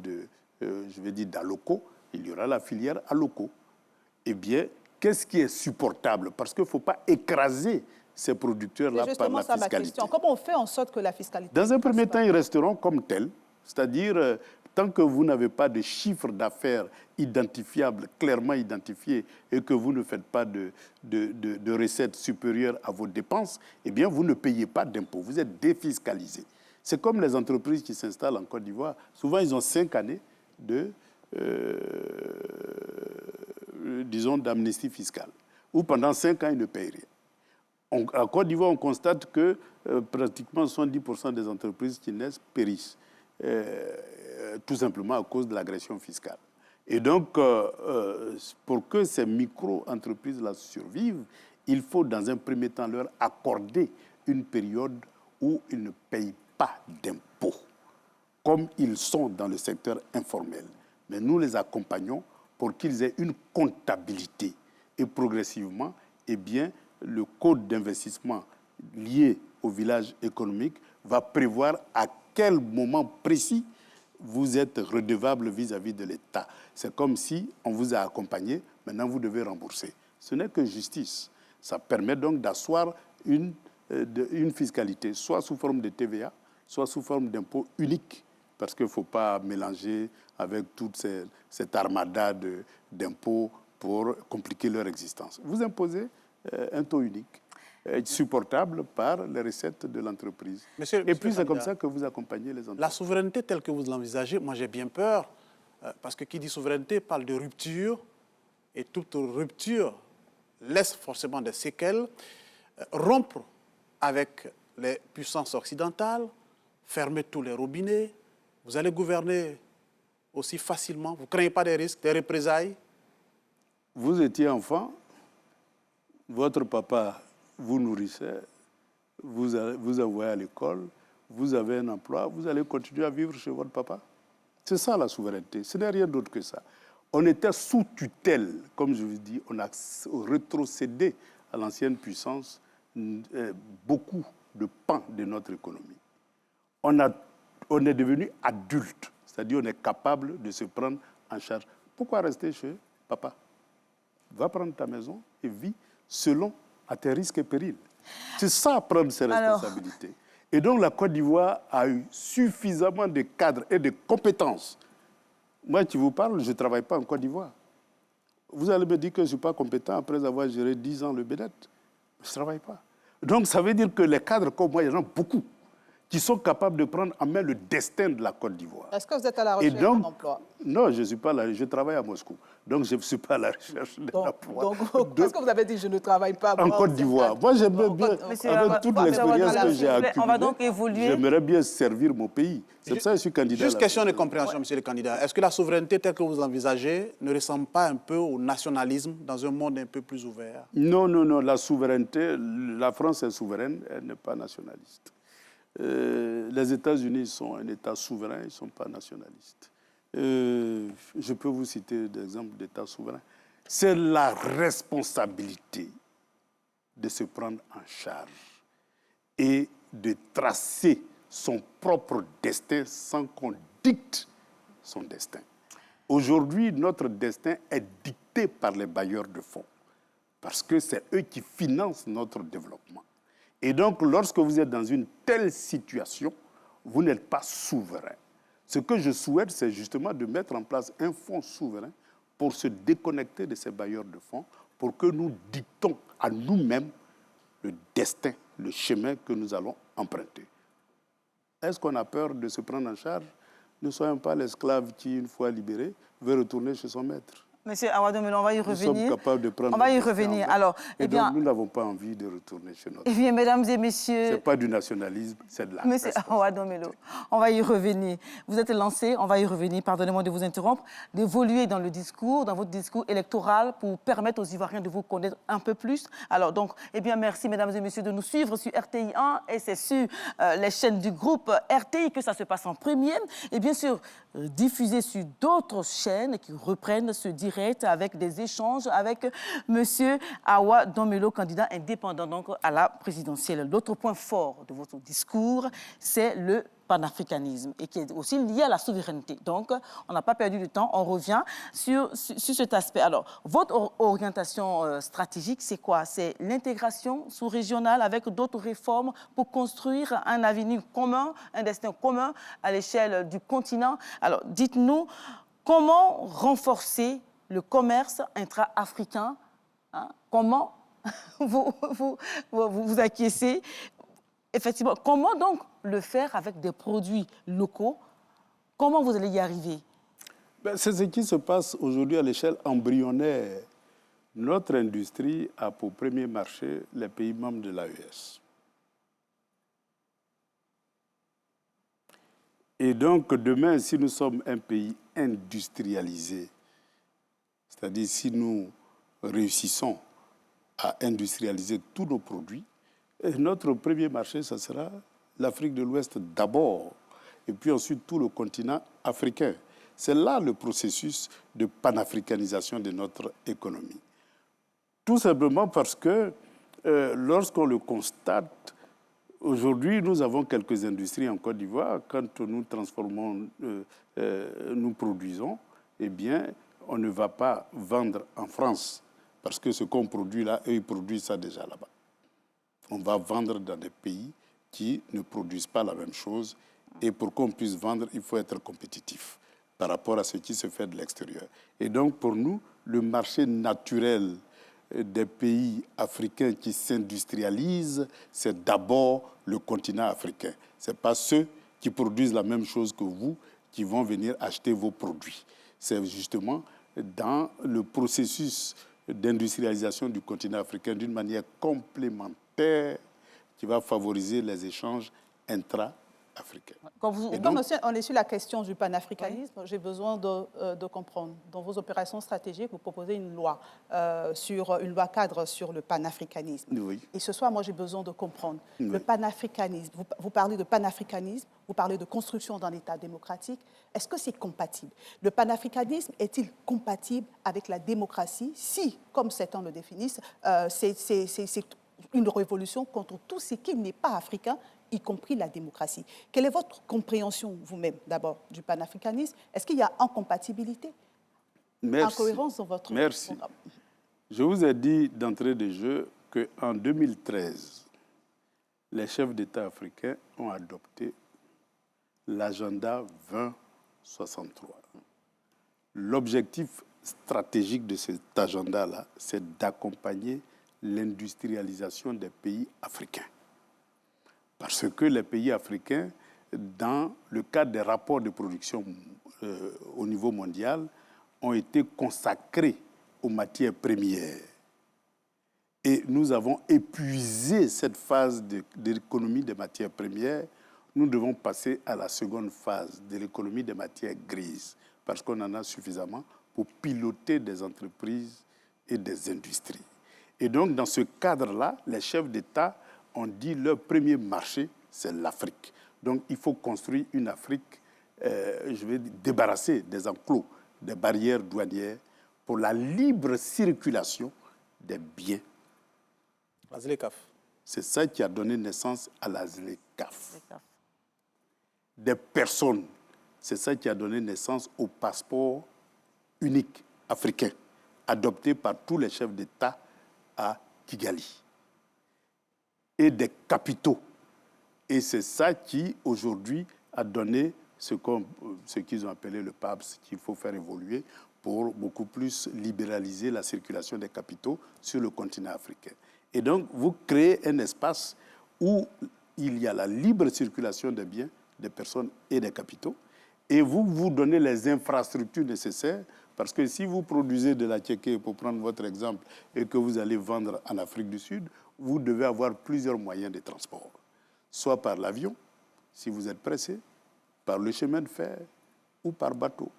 d'Aloco, il y aura la filière Aloco. Eh bien, qu'est-ce qui est supportable? Parce qu'il ne faut pas écraser ces producteurs-là par la fiscalité. C'est justement ça ma question. Comment on fait en sorte que la fiscalité... Dans un premier temps, ils resteront comme tels, c'est-à-dire tant que vous n'avez pas de chiffre d'affaires identifiable, clairement identifié, et que vous ne faites pas de recettes supérieures à vos dépenses, eh bien, vous ne payez pas d'impôts, vous êtes défiscalisé. C'est comme les entreprises qui s'installent en Côte d'Ivoire. Souvent, ils ont 5 années d'amnistie fiscale, où pendant 5 ans, ils ne payent rien. En Côte d'Ivoire, on constate que pratiquement 70% des entreprises qui naissent périssent, tout simplement à cause de l'agression fiscale. Et donc, pour que ces micro-entreprises-là survivent, il faut dans un premier temps leur accorder une période où ils ne payent pas d'impôts, comme ils sont dans le secteur informel. Mais nous les accompagnons pour qu'ils aient une comptabilité. Et progressivement, eh bien, le code d'investissement lié au village économique va prévoir à quel moment précis vous êtes redevable vis-à-vis de l'État. C'est comme si on vous a accompagné, maintenant vous devez rembourser. Ce n'est que justice. Ça permet donc d'asseoir une fiscalité, soit sous forme de TVA, soit sous forme d'impôt unique, parce qu'il ne faut pas mélanger avec toute cette armada d'impôts pour compliquer leur existence. Vous imposez un taux unique, supportable par les recettes de l'entreprise. Et puis c'est comme ça que vous accompagnez les entreprises. La souveraineté telle que vous l'envisagez, moi j'ai bien peur, parce que qui dit souveraineté parle de rupture, et toute rupture laisse forcément des séquelles. Rompre avec les puissances occidentales, fermer tous les robinets, vous allez gouverner aussi facilement, vous ne craignez pas des risques, des représailles? Vous étiez enfant, votre papa vous nourrissait, vous envoyez à l'école, vous avez un emploi, vous allez continuer à vivre chez votre papa. C'est ça la souveraineté, ce n'est rien d'autre que ça. On était sous tutelle, comme je vous dis, on a rétrocédé à l'ancienne puissance beaucoup de pans de notre économie. On est devenu adulte, c'est-à-dire on est capable de se prendre en charge. Pourquoi rester chez papa? Va prendre ta maison et vis selon à tes risques et périls. C'est ça, prendre ses responsabilités. Et donc la Côte d'Ivoire a eu suffisamment de cadres et de compétences. Moi qui vous parle, je ne travaille pas en Côte d'Ivoire. Vous allez me dire que je ne suis pas compétent après avoir géré 10 ans le BEDET. Je ne travaille pas. Donc ça veut dire que les cadres comme moi, il y en a beaucoup qui sont capables de prendre en main le destin de la Côte d'Ivoire. Est-ce que vous êtes à la recherche d'un emploi? Non, je ne suis pas là. Je travaille à Moscou. Donc, je ne suis pas à la recherche d'un emploi. Donc, est-ce que vous avez dit je ne travaille pas en Côte d'Ivoire? Moi, j'aimerais bien, avec toute l'expérience que j'ai accumulée, on va donc évoluer. J'aimerais bien servir mon pays. C'est pour ça que je suis candidat. Juste question de compréhension, monsieur le candidat. Est-ce que la souveraineté telle que vous l'envisagez ne ressemble pas un peu au nationalisme dans un monde un peu plus ouvert? Non, non, non. La souveraineté, la France est souveraine, elle n'est pas nationaliste. Les États-Unis sont un État souverain, ils ne sont pas nationalistes. Je peux vous citer des exemples d'États souverains. C'est la responsabilité de se prendre en charge et de tracer son propre destin sans qu'on dicte son destin. Aujourd'hui, notre destin est dicté par les bailleurs de fonds parce que c'est eux qui financent notre développement. Et donc, lorsque vous êtes dans une telle situation, vous n'êtes pas souverain. Ce que je souhaite, c'est justement de mettre en place un fonds souverain pour se déconnecter de ces bailleurs de fonds, pour que nous dictons à nous-mêmes le destin, le chemin que nous allons emprunter. Est-ce qu'on a peur de se prendre en charge? Ne soyons pas l'esclave qui, une fois libéré, veut retourner chez son maître. Monsieur Awa Domelo, on va y revenir. Nous sommes capables de prendre. On va y revenir. Alors, et donc, nous n'avons pas envie de retourner chez notre. Eh bien, mesdames et messieurs. C'est pas du nationalisme, c'est de la. Monsieur Awa Domelo, on va y revenir. Vous êtes lancé, on va y revenir, pardonnez-moi de vous interrompre, d'évoluer dans le discours, dans votre discours électoral pour permettre aux Ivoiriens de vous connaître un peu plus. Alors, donc, eh bien, merci, mesdames et messieurs, de nous suivre sur RTI 1 et c'est sur les chaînes du groupe RTI que ça se passe en première. Et bien sûr, diffusé sur d'autres chaînes qui reprennent ce direct avec des échanges avec monsieur Awa Domelo, candidat indépendant donc à la présidentielle. L'autre point fort de votre discours, c'est le panafricanisme et qui est aussi lié à la souveraineté. Donc, on n'a pas perdu de temps, on revient sur cet aspect. Alors, votre orientation stratégique, c'est quoi? C'est l'intégration sous-régionale avec d'autres réformes pour construire un avenir commun, un destin commun à l'échelle du continent. Alors, dites-nous, comment renforcer le commerce intra-africain? Hein? Comment vous acquiescez? Effectivement, comment donc le faire avec des produits locaux? Comment vous allez y arriver? C'est ce qui se passe aujourd'hui à l'échelle embryonnaire. Notre industrie a pour premier marché les pays membres de l'AES. Et donc, demain, si nous sommes un pays industrialisé, c'est-à-dire si nous réussissons à industrialiser tous nos produits, notre premier marché, ce sera l'Afrique de l'Ouest d'abord, et puis ensuite tout le continent africain. C'est là le processus de panafricanisation de notre économie. Tout simplement parce que lorsqu'on le constate, aujourd'hui, nous avons quelques industries en Côte d'Ivoire. Quand nous transformons, nous produisons, eh bien, on ne va pas vendre en France parce que ce qu'on produit là, eux, ils produisent ça déjà là-bas. On va vendre dans des pays qui ne produisent pas la même chose. Et pour qu'on puisse vendre, il faut être compétitif par rapport à ce qui se fait de l'extérieur. Et donc, pour nous, le marché naturel des pays africains qui s'industrialisent, c'est d'abord le continent africain. Ce n'est pas ceux qui produisent la même chose que vous qui vont venir acheter vos produits. C'est justement dans le processus d'industrialisation du continent africain d'une manière complémentaire qui va favoriser les échanges intra-africains. Comme on est sur la question du panafricanisme, oui, j'ai besoin de comprendre. Dans vos opérations stratégiques, vous proposez une loi, une loi cadre sur le panafricanisme. Oui. Et ce soir, moi, j'ai besoin de comprendre. Oui. Le panafricanisme, vous parlez de panafricanisme, vous parlez de construction d'un État démocratique. Est-ce que c'est compatible? Le panafricanisme est-il compatible avec la démocratie si, comme certains le définissent, c'est une révolution contre tout ce qui n'est pas africain, y compris la démocratie? Quelle est votre compréhension, vous-même, d'abord, du panafricanisme? Est-ce qu'il y a incompatibilité, incohérence dans votre programme? Je vous ai dit d'entrée de jeu qu'en 2013, les chefs d'État africains ont adopté l'agenda 2063. L'objectif stratégique de cet agenda-là, c'est d'accompagner l'industrialisation des pays africains. Parce que les pays africains, dans le cadre des rapports de production au niveau mondial, ont été consacrés aux matières premières. Et nous avons épuisé cette phase de l'économie des matières premières. Nous devons passer à la seconde phase de l'économie des matières grises, parce qu'on en a suffisamment pour piloter des entreprises et des industries. Et donc, dans ce cadre-là, les chefs d'État ont dit leur premier marché, c'est l'Afrique. Donc, il faut construire une Afrique, je vais débarrasser des enclos, des barrières douanières pour la libre circulation des biens. La ZLECAf. C'est ça qui a donné naissance à la ZLECAf. Des personnes, c'est ça qui a donné naissance au passeport unique africain, adopté par tous les chefs d'État à Kigali. Et des capitaux. Et c'est ça qui, aujourd'hui, a donné ce qu'ils ont appelé le PABS, qu'il faut faire évoluer pour beaucoup plus libéraliser la circulation des capitaux sur le continent africain. Et donc, vous créez un espace où il y a la libre circulation des biens, des personnes et des capitaux, et vous donnez les infrastructures nécessaires Parce que si vous produisez de la tchéké, pour prendre votre exemple, et que vous allez vendre en Afrique du Sud, vous devez avoir plusieurs moyens de transport. Soit par l'avion, si vous êtes pressé, par le chemin de fer, ou par bateau,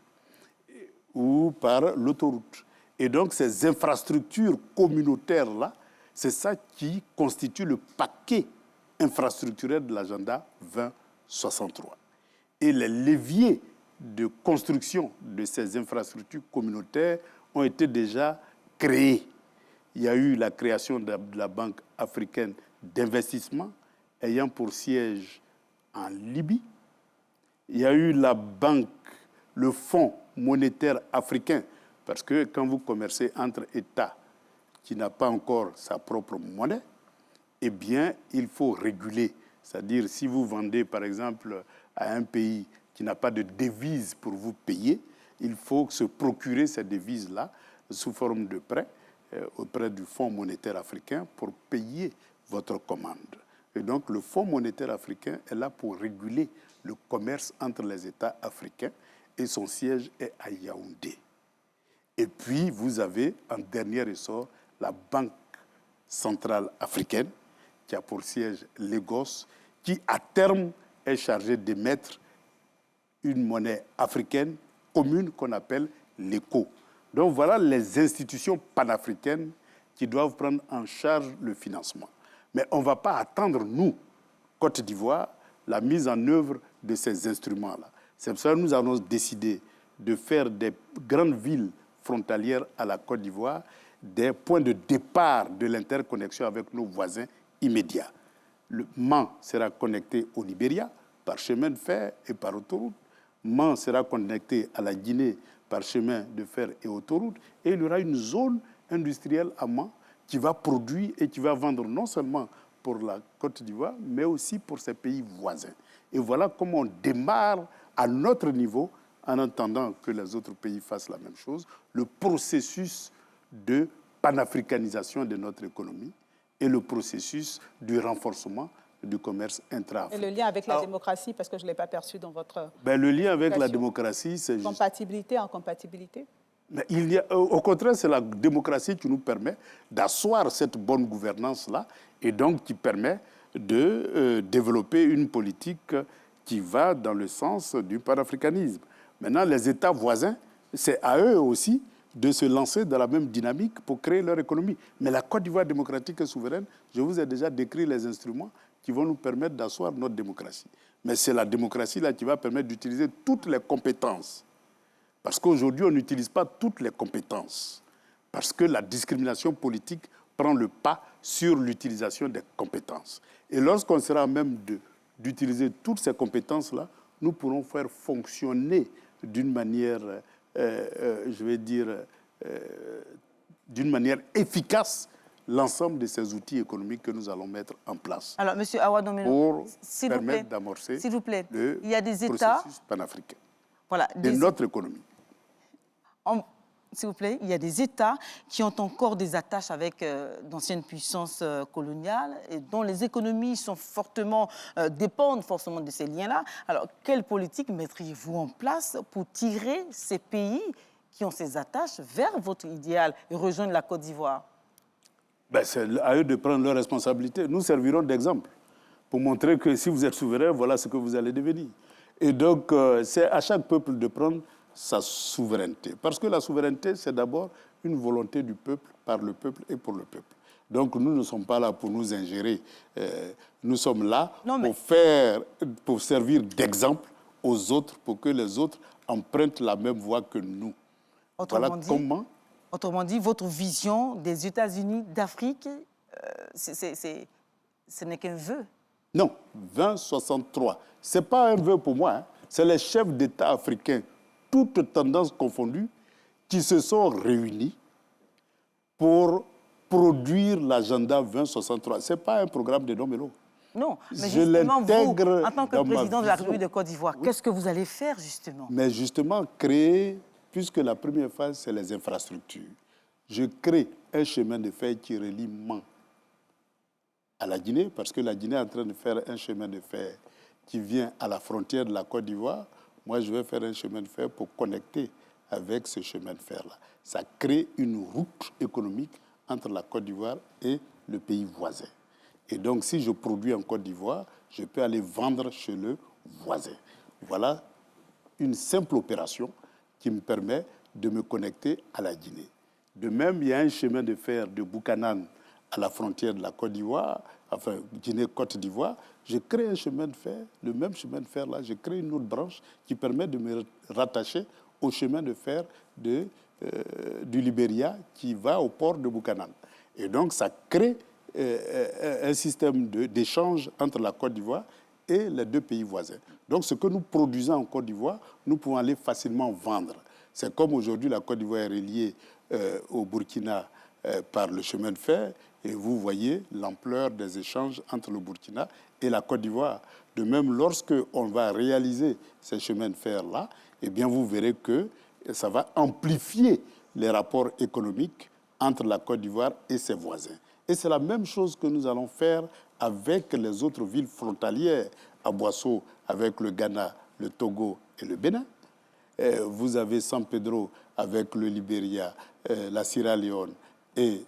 ou par l'autoroute. Et donc, ces infrastructures communautaires-là, c'est ça qui constitue le paquet infrastructurel de l'agenda 2063. Et les leviers de construction de ces infrastructures communautaires ont été déjà créés. Il y a eu la création de la Banque africaine d'investissement ayant pour siège en Libye. Il y a eu le Fonds monétaire africain, parce que quand vous commercez entre États qui n'a pas encore sa propre monnaie, eh bien, il faut réguler. C'est-à-dire, si vous vendez, par exemple, à un pays qui n'a pas de devise pour vous payer, il faut se procurer ces devises-là sous forme de prêt auprès du Fonds monétaire africain pour payer votre commande. Et donc, le Fonds monétaire africain est là pour réguler le commerce entre les États africains et son siège est à Yaoundé. Et puis, vous avez, en dernier ressort, la Banque centrale africaine, qui a pour siège Lagos, qui, à terme, est chargée d'émettre une monnaie africaine commune qu'on appelle l'ECO. Donc, voilà les institutions panafricaines qui doivent prendre en charge le financement. Mais on ne va pas attendre, nous, Côte d'Ivoire, la mise en œuvre de ces instruments-là. C'est pour ça que nous avons décidé de faire des grandes villes frontalières à la Côte d'Ivoire des points de départ de l'interconnexion avec nos voisins immédiats. Le Mans sera connecté au Libéria par chemin de fer et par autoroute. Mans sera connecté à la Guinée par chemin de fer et autoroute. Et il y aura une zone industrielle à Mans qui va produire et qui va vendre non seulement pour la Côte d'Ivoire, mais aussi pour ses pays voisins. Et voilà comment on démarre à notre niveau, en attendant que les autres pays fassent la même chose, le processus de panafricanisation de notre économie et le processus du renforcement du commerce intra-africain. Et le lien avec la démocratie, parce que je ne l'ai pas perçu dans votre... Le lien avec la démocratie, c'est juste... Compatibilité, incompatibilité? Mais au contraire, c'est la démocratie qui nous permet d'asseoir cette bonne gouvernance-là et donc qui permet de développer une politique qui va dans le sens du panafricanisme. Maintenant, les États voisins, c'est à eux aussi de se lancer dans la même dynamique pour créer leur économie. Mais la Côte d'Ivoire démocratique et souveraine, je vous ai déjà décrit les instruments qui vont nous permettre d'asseoir notre démocratie. Mais c'est la démocratie là qui va permettre d'utiliser toutes les compétences. Parce qu'aujourd'hui, on n'utilise pas toutes les compétences. Parce que la discrimination politique prend le pas sur l'utilisation des compétences. Et lorsqu'on sera à même d'utiliser toutes ces compétences-là, nous pourrons faire fonctionner d'une manière, d'une manière efficace l'ensemble de ces outils économiques que nous allons mettre en place. Alors, M. Awadomelo, pour permettre d'amorcer le il y a des États, processus panafricain voilà, de notre économie. S'il vous plaît, il y a des États qui ont encore des attaches avec d'anciennes puissances coloniales et dont les économies sont dépendent forcément de ces liens-là. Alors, quelle politique mettriez-vous en place pour tirer ces pays qui ont ces attaches vers votre idéal et rejoindre la Côte d'Ivoire? C'est à eux de prendre leurs responsabilités. Nous servirons d'exemple pour montrer que si vous êtes souverain, voilà ce que vous allez devenir. Et donc, c'est à chaque peuple de prendre sa souveraineté. Parce que la souveraineté, c'est d'abord une volonté du peuple, par le peuple et pour le peuple. Donc, nous ne sommes pas là pour nous ingérer. Nous sommes là pour servir d'exemple aux autres, pour que les autres empruntent la même voie que nous. Autrement dit, votre vision des États-Unis d'Afrique, ce n'est qu'un vœu. Non, 2063. Ce n'est pas un vœu pour moi. Hein. C'est les chefs d'État africains, toutes tendances confondues, qui se sont réunis pour produire l'agenda 2063. Ce n'est pas un programme de Domelo. Non, mais justement, vous, en tant que président de la République de Côte d'Ivoire, qu'est-ce que vous allez faire, justement? Mais justement, créer, puisque la première phase, c'est les infrastructures. Je crée un chemin de fer qui relie Mans à la Guinée, parce que la Guinée est en train de faire un chemin de fer qui vient à la frontière de la Côte d'Ivoire. Moi, je vais faire un chemin de fer pour connecter avec ce chemin de fer-là. Ça crée une route économique entre la Côte d'Ivoire et le pays voisin. Et donc, si je produis en Côte d'Ivoire, je peux aller vendre chez le voisin. Voilà une simple opération qui me permet de me connecter à la Guinée. De même, il y a un chemin de fer de Buchanan à la frontière de la Côte d'Ivoire, enfin Guinée-Côte d'Ivoire. Je crée un chemin de fer, le même chemin de fer là, je crée une autre branche qui permet de me rattacher au chemin de fer du Libéria qui va au port de Buchanan. Et donc, ça crée un système d'échange entre la Côte d'Ivoire et les deux pays voisins. Donc, ce que nous produisons en Côte d'Ivoire, nous pouvons aller facilement vendre. C'est comme aujourd'hui, la Côte d'Ivoire est reliée au Burkina par le chemin de fer. Et vous voyez l'ampleur des échanges entre le Burkina et la Côte d'Ivoire. De même, lorsqu'on va réaliser ces chemins de fer-là, eh bien, vous verrez que ça va amplifier les rapports économiques entre la Côte d'Ivoire et ses voisins. Et c'est la même chose que nous allons faire avec les autres villes frontalières, à Boasso, avec le Ghana, le Togo et le Bénin. Vous avez San Pedro avec le Libéria, la Sierra Leone et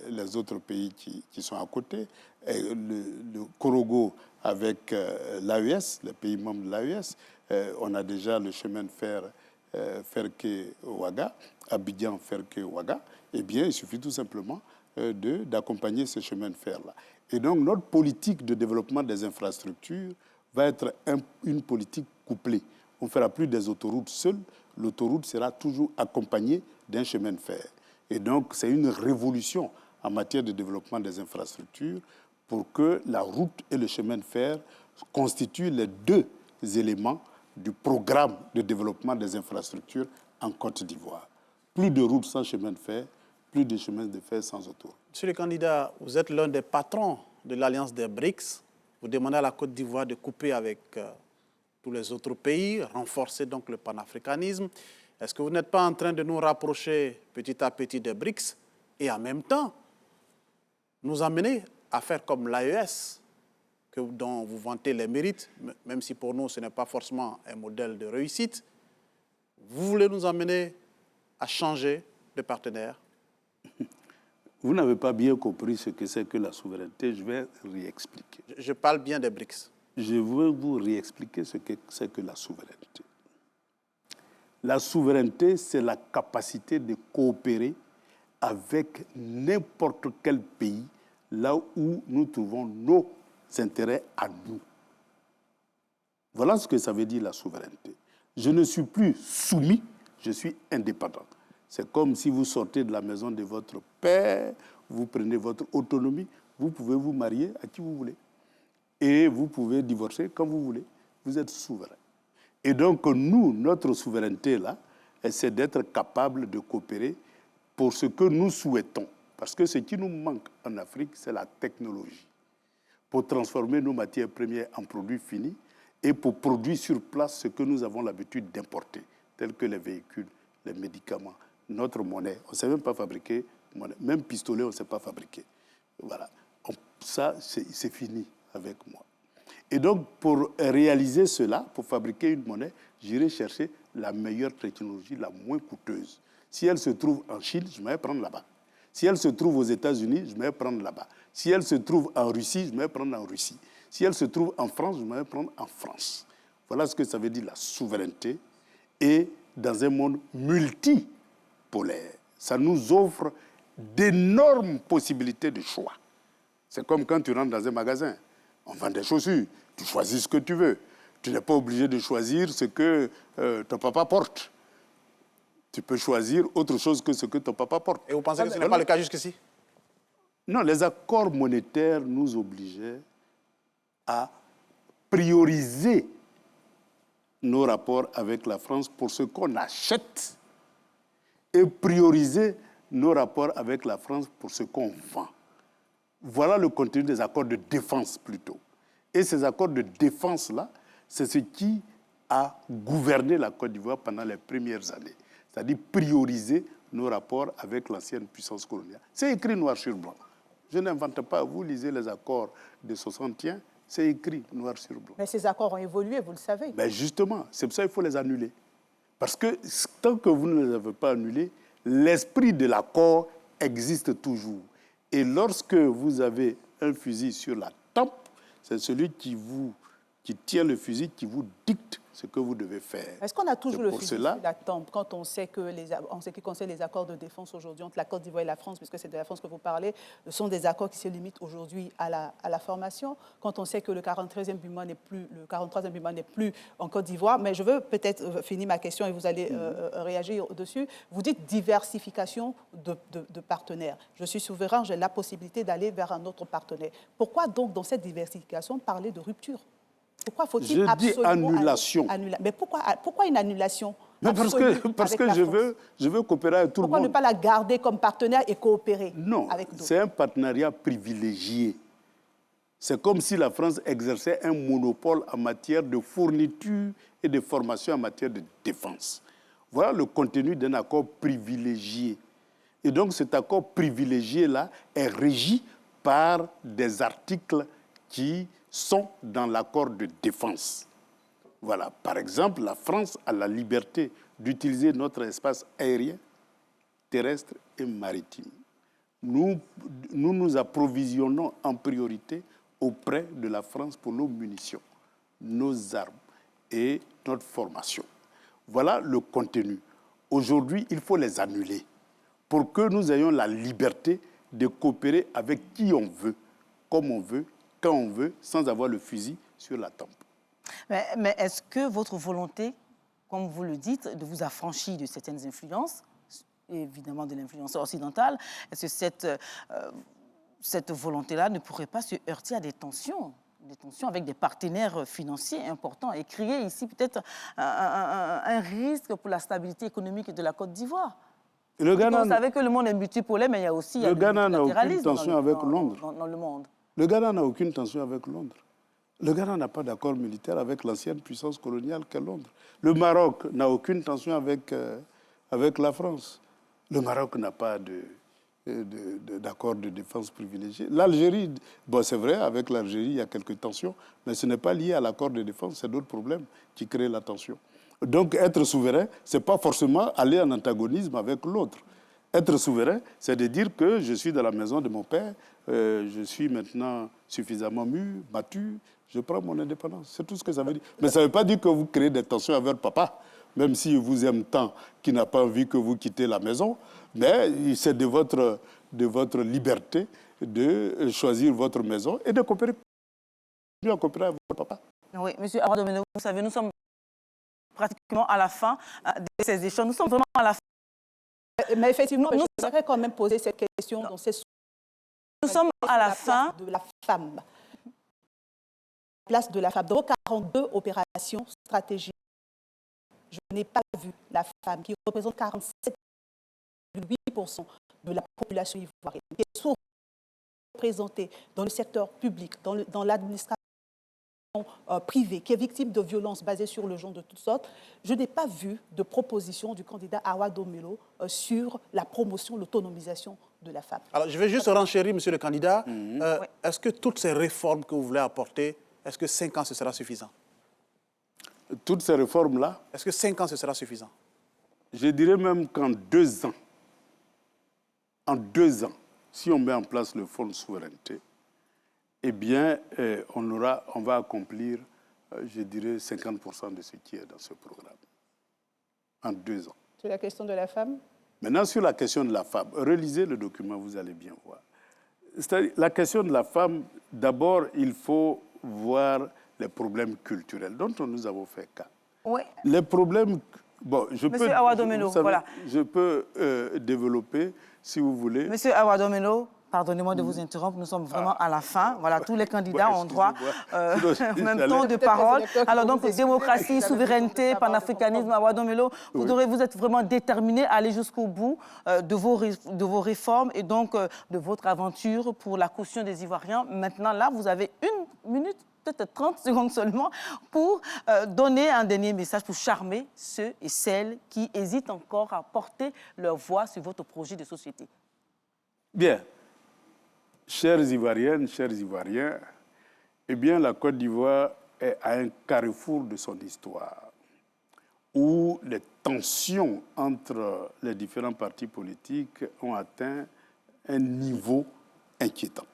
les autres pays qui sont à côté. Le Korogo avec l'AES, les pays membres de l'AES. On a déjà le chemin de fer Ferke-Ouaga, Abidjan Ferke-Ouaga. Eh bien, il suffit tout simplement d'accompagner ce chemin de fer-là. Et donc, notre politique de développement des infrastructures va être une politique couplée. On ne fera plus des autoroutes seules. L'autoroute sera toujours accompagnée d'un chemin de fer. Et donc, c'est une révolution en matière de développement des infrastructures pour que la route et le chemin de fer constituent les deux éléments du programme de développement des infrastructures en Côte d'Ivoire. Plus de routes sans chemin de fer, plus de chemins de fer sans autoroute. Monsieur le candidat, vous êtes l'un des patrons de l'Alliance des BRICS. Vous demandez à la Côte d'Ivoire de couper avec tous les autres pays, renforcer donc le panafricanisme. Est-ce que vous n'êtes pas en train de nous rapprocher petit à petit des BRICS et en même temps nous amener à faire comme l'AES, dont vous vantez les mérites, même si pour nous ce n'est pas forcément un modèle de réussite? Vous voulez nous amener à changer de partenaire? Vous n'avez pas bien compris ce que c'est que la souveraineté. Je vais réexpliquer. Je parle bien des BRICS. Je veux vous réexpliquer ce que c'est que la souveraineté. La souveraineté, c'est la capacité de coopérer avec n'importe quel pays là où nous trouvons nos intérêts à nous. Voilà ce que ça veut dire la souveraineté. Je ne suis plus soumis, je suis indépendant. C'est comme si vous sortez de la maison de votre père, vous prenez votre autonomie, vous pouvez vous marier à qui vous voulez. Et vous pouvez divorcer quand vous voulez. Vous êtes souverain. Et donc, nous, notre souveraineté, là, c'est d'être capable de coopérer pour ce que nous souhaitons. Parce que ce qui nous manque en Afrique, c'est la technologie. Pour transformer nos matières premières en produits finis et pour produire sur place ce que nous avons l'habitude d'importer, tels que les véhicules, les médicaments, notre monnaie. On ne sait même pas fabriquer monnaie. Même pistolet, on ne sait pas fabriquer. Voilà. Ça, c'est fini avec moi. Et donc, pour réaliser cela, pour fabriquer une monnaie, j'irai chercher la meilleure technologie, la moins coûteuse. Si elle se trouve en Chine, je vais prendre là-bas. Si elle se trouve aux États-Unis, je vais prendre là-bas. Si elle se trouve en Russie, je vais prendre en Russie. Si elle se trouve en France, je vais prendre en France. Voilà ce que ça veut dire la souveraineté. Et dans un monde multipolaire, ça nous offre d'énormes possibilités de choix. C'est comme quand tu rentres dans un magasin. On vend des chaussures. Tu choisis ce que tu veux. Tu n'es pas obligé de choisir ce que ton papa porte. Tu peux choisir autre chose que ce que ton papa porte. Et vous pensez que ce n'est pas le cas jusqu'ici? Non, les accords monétaires nous obligeaient à prioriser nos rapports avec la France pour ce qu'on achète et prioriser nos rapports avec la France pour ce qu'on vend. Voilà le contenu des accords de défense plutôt. Et ces accords de défense-là, c'est ce qui a gouverné la Côte d'Ivoire pendant les premières années. C'est-à-dire prioriser nos rapports avec l'ancienne puissance coloniale. C'est écrit noir sur blanc. Je n'invente pas. Vous lisez les accords de 61, c'est écrit noir sur blanc. Mais ces accords ont évolué, vous le savez. Ben justement, c'est pour ça qu'il faut les annuler. Parce que tant que vous ne les avez pas annulés, l'esprit de l'accord existe toujours. Et lorsque vous avez un fusil sur la tempe, c'est celui qui tient le fusil qui vous dicte ce que vous devez faire. Est-ce qu'on a toujours le fusil sur la tempe quand on sait que, en ce qui concerne les accords de défense aujourd'hui entre la Côte d'Ivoire et la France, puisque c'est de la France que vous parlez, ce sont des accords qui se limitent aujourd'hui à la formation, quand on sait que le 43e BUMA n'est plus en Côte d'Ivoire. Mais je veux peut-être finir ma question et vous allez réagir dessus. Vous dites diversification de partenaires. Je suis souverain, j'ai la possibilité d'aller vers un autre partenaire. Pourquoi donc dans cette diversification parler de rupture? Pourquoi faut-il absolument... annulation. Mais pourquoi une annulation? Mais parce que je veux coopérer avec tout le monde. Pourquoi ne pas la garder comme partenaire et coopérer non, avec d'autres? C'est un partenariat privilégié. C'est comme si la France exerçait un monopole en matière de fourniture et de formation en matière de défense. Voilà le contenu d'un accord privilégié. Et donc cet accord privilégié-là est régi par des articles qui sont dans l'accord de défense. Voilà. Par exemple, la France a la liberté d'utiliser notre espace aérien, terrestre et maritime. Nous nous approvisionnons en priorité auprès de la France pour nos munitions, nos armes et notre formation. Voilà le contenu. Aujourd'hui, il faut les annuler pour que nous ayons la liberté de coopérer avec qui on veut, comme on veut, quand on veut, sans avoir le fusil sur la tempe. Mais est-ce que votre volonté, comme vous le dites, de vous affranchir de certaines influences, évidemment de l'influence occidentale, est-ce que cette volonté-là ne pourrait pas se heurter à des tensions avec des partenaires financiers importants et créer ici peut-être un risque pour la stabilité économique de la Côte d'Ivoire? Vous savez que le monde est multipolaire, mais il y a aussi le Ghana n'a aucune tension avec Londres dans le monde. Le Ghana n'a aucune tension avec Londres. Le Ghana n'a pas d'accord militaire avec l'ancienne puissance coloniale qu'est Londres. Le Maroc n'a aucune tension avec la France. Le Maroc n'a pas d'accord de défense privilégié. L'Algérie, bon, c'est vrai, avec l'Algérie, il y a quelques tensions, mais ce n'est pas lié à l'accord de défense, c'est d'autres problèmes qui créent la tension. Donc, être souverain, ce n'est pas forcément aller en antagonisme avec l'autre. Être souverain, c'est de dire que je suis dans la maison de mon père, je suis maintenant suffisamment mûr, mature, je prends mon indépendance. C'est tout ce que ça veut dire. Mais ça ne veut pas dire que vous créez des tensions avec papa, même s'il vous aime tant qu'il n'a pas envie que vous quittez la maison. Mais c'est de votre liberté de choisir votre maison et de coopérer avec votre papa. Oui, M. Awa Domelo, vous savez, nous sommes pratiquement à la fin de ces échanges. Nous sommes vraiment à la fin. Mais effectivement, je voudrais quand même poser cette question dans ces... Nous sommes à la fin de la femme. Place de la femme. Dans vos 42 opérations stratégiques, je n'ai pas vu la femme qui représente 47,8% de la population ivoirienne, qui est sous-représentée dans le secteur public, dans l'administration privée, qui est victime de violences basées sur le genre de toutes sortes. Je n'ai pas vu de proposition du candidat Awa Domelo sur la promotion, l'autonomisation de la femme. Alors, je vais juste renchérir, monsieur le candidat. Est-ce que toutes ces réformes que vous voulez apporter, est-ce que 5 ans, ce sera suffisant? Toutes ces réformes-là? Est-ce que 5 ans, ce sera suffisant? Je dirais même qu'en 2 ans, si on met en place le fonds de souveraineté, eh bien, on va accomplir, je dirais, 50% de ce qui est dans ce programme. En 2 ans. Sur la question de la femme? Maintenant, sur la question de la femme, relisez le document, vous allez bien voir. C'est-à-dire, la question de la femme, d'abord, il faut voir les problèmes culturels dont nous avons fait cas. Oui. Les problèmes... Bon, Monsieur Awa Domelo, voilà. Je peux développer, si vous voulez. Monsieur Awa Domelo, pardonnez-moi de vous interrompre, nous sommes vraiment à la fin. Voilà, tous les candidats ont droit au même temps de parole. Alors donc, démocratie, souveraineté, panafricanisme, Awa Domelo, vous êtes vraiment déterminé à aller jusqu'au bout de vos réformes et donc de votre aventure pour la caution des Ivoiriens. Maintenant, là, vous avez 1 minute, peut-être 30 secondes seulement, pour donner un dernier message, pour charmer ceux et celles qui hésitent encore à porter leur voix sur votre projet de société. Bien. Chères Ivoiriennes, chers Ivoiriens, eh bien, la Côte d'Ivoire est à un carrefour de son histoire. où les tensions entre les différents partis politiques ont atteint un niveau inquiétant.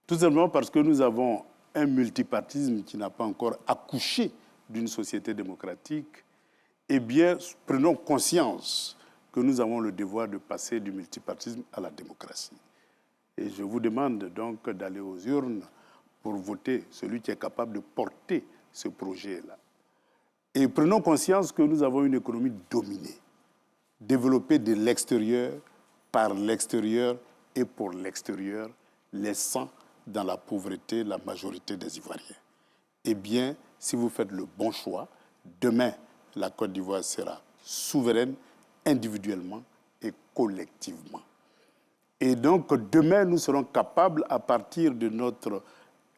Tout simplement parce que nous avons un multipartisme qui n'a pas encore accouché d'une société démocratique. Eh bien, prenons conscience que nous avons le devoir de passer du multipartisme à la démocratie. Et je vous demande donc d'aller aux urnes pour voter celui qui est capable de porter ce projet-là. Et prenons conscience que nous avons une économie dominée, développée de l'extérieur, par l'extérieur et pour l'extérieur, laissant dans la pauvreté la majorité des Ivoiriens. Eh bien, si vous faites le bon choix, demain, la Côte d'Ivoire sera souveraine, individuellement et collectivement. Et donc, demain, nous serons capables, à partir de notre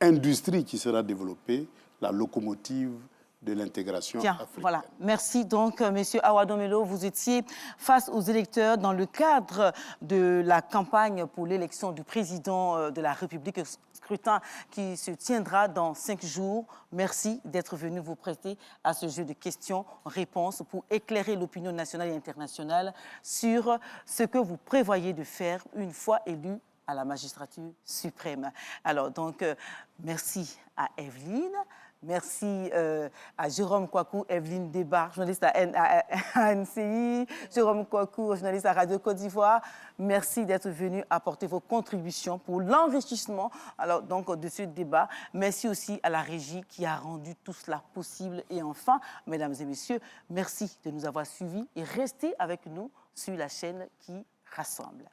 industrie qui sera développée, la locomotive de l'intégration africaine. Voilà. Merci donc, M. Awa Domelo. Vous étiez face aux électeurs dans le cadre de la campagne pour l'élection du président de la République, scrutin qui se tiendra dans 5 jours. Merci d'être venu vous prêter à ce jeu de questions-réponses pour éclairer l'opinion nationale et internationale sur ce que vous prévoyez de faire une fois élu à la magistrature suprême. Alors donc, merci à Evelyne. Merci à Jérôme Kouakou, Evelyne Débat, journaliste à NCI, Jérôme Kouakou, journaliste à Radio Côte d'Ivoire. Merci d'être venu apporter vos contributions pour l'enrichissement de ce débat. Merci aussi à la régie qui a rendu tout cela possible. Et enfin, mesdames et messieurs, merci de nous avoir suivis et restez avec nous sur la chaîne qui rassemble.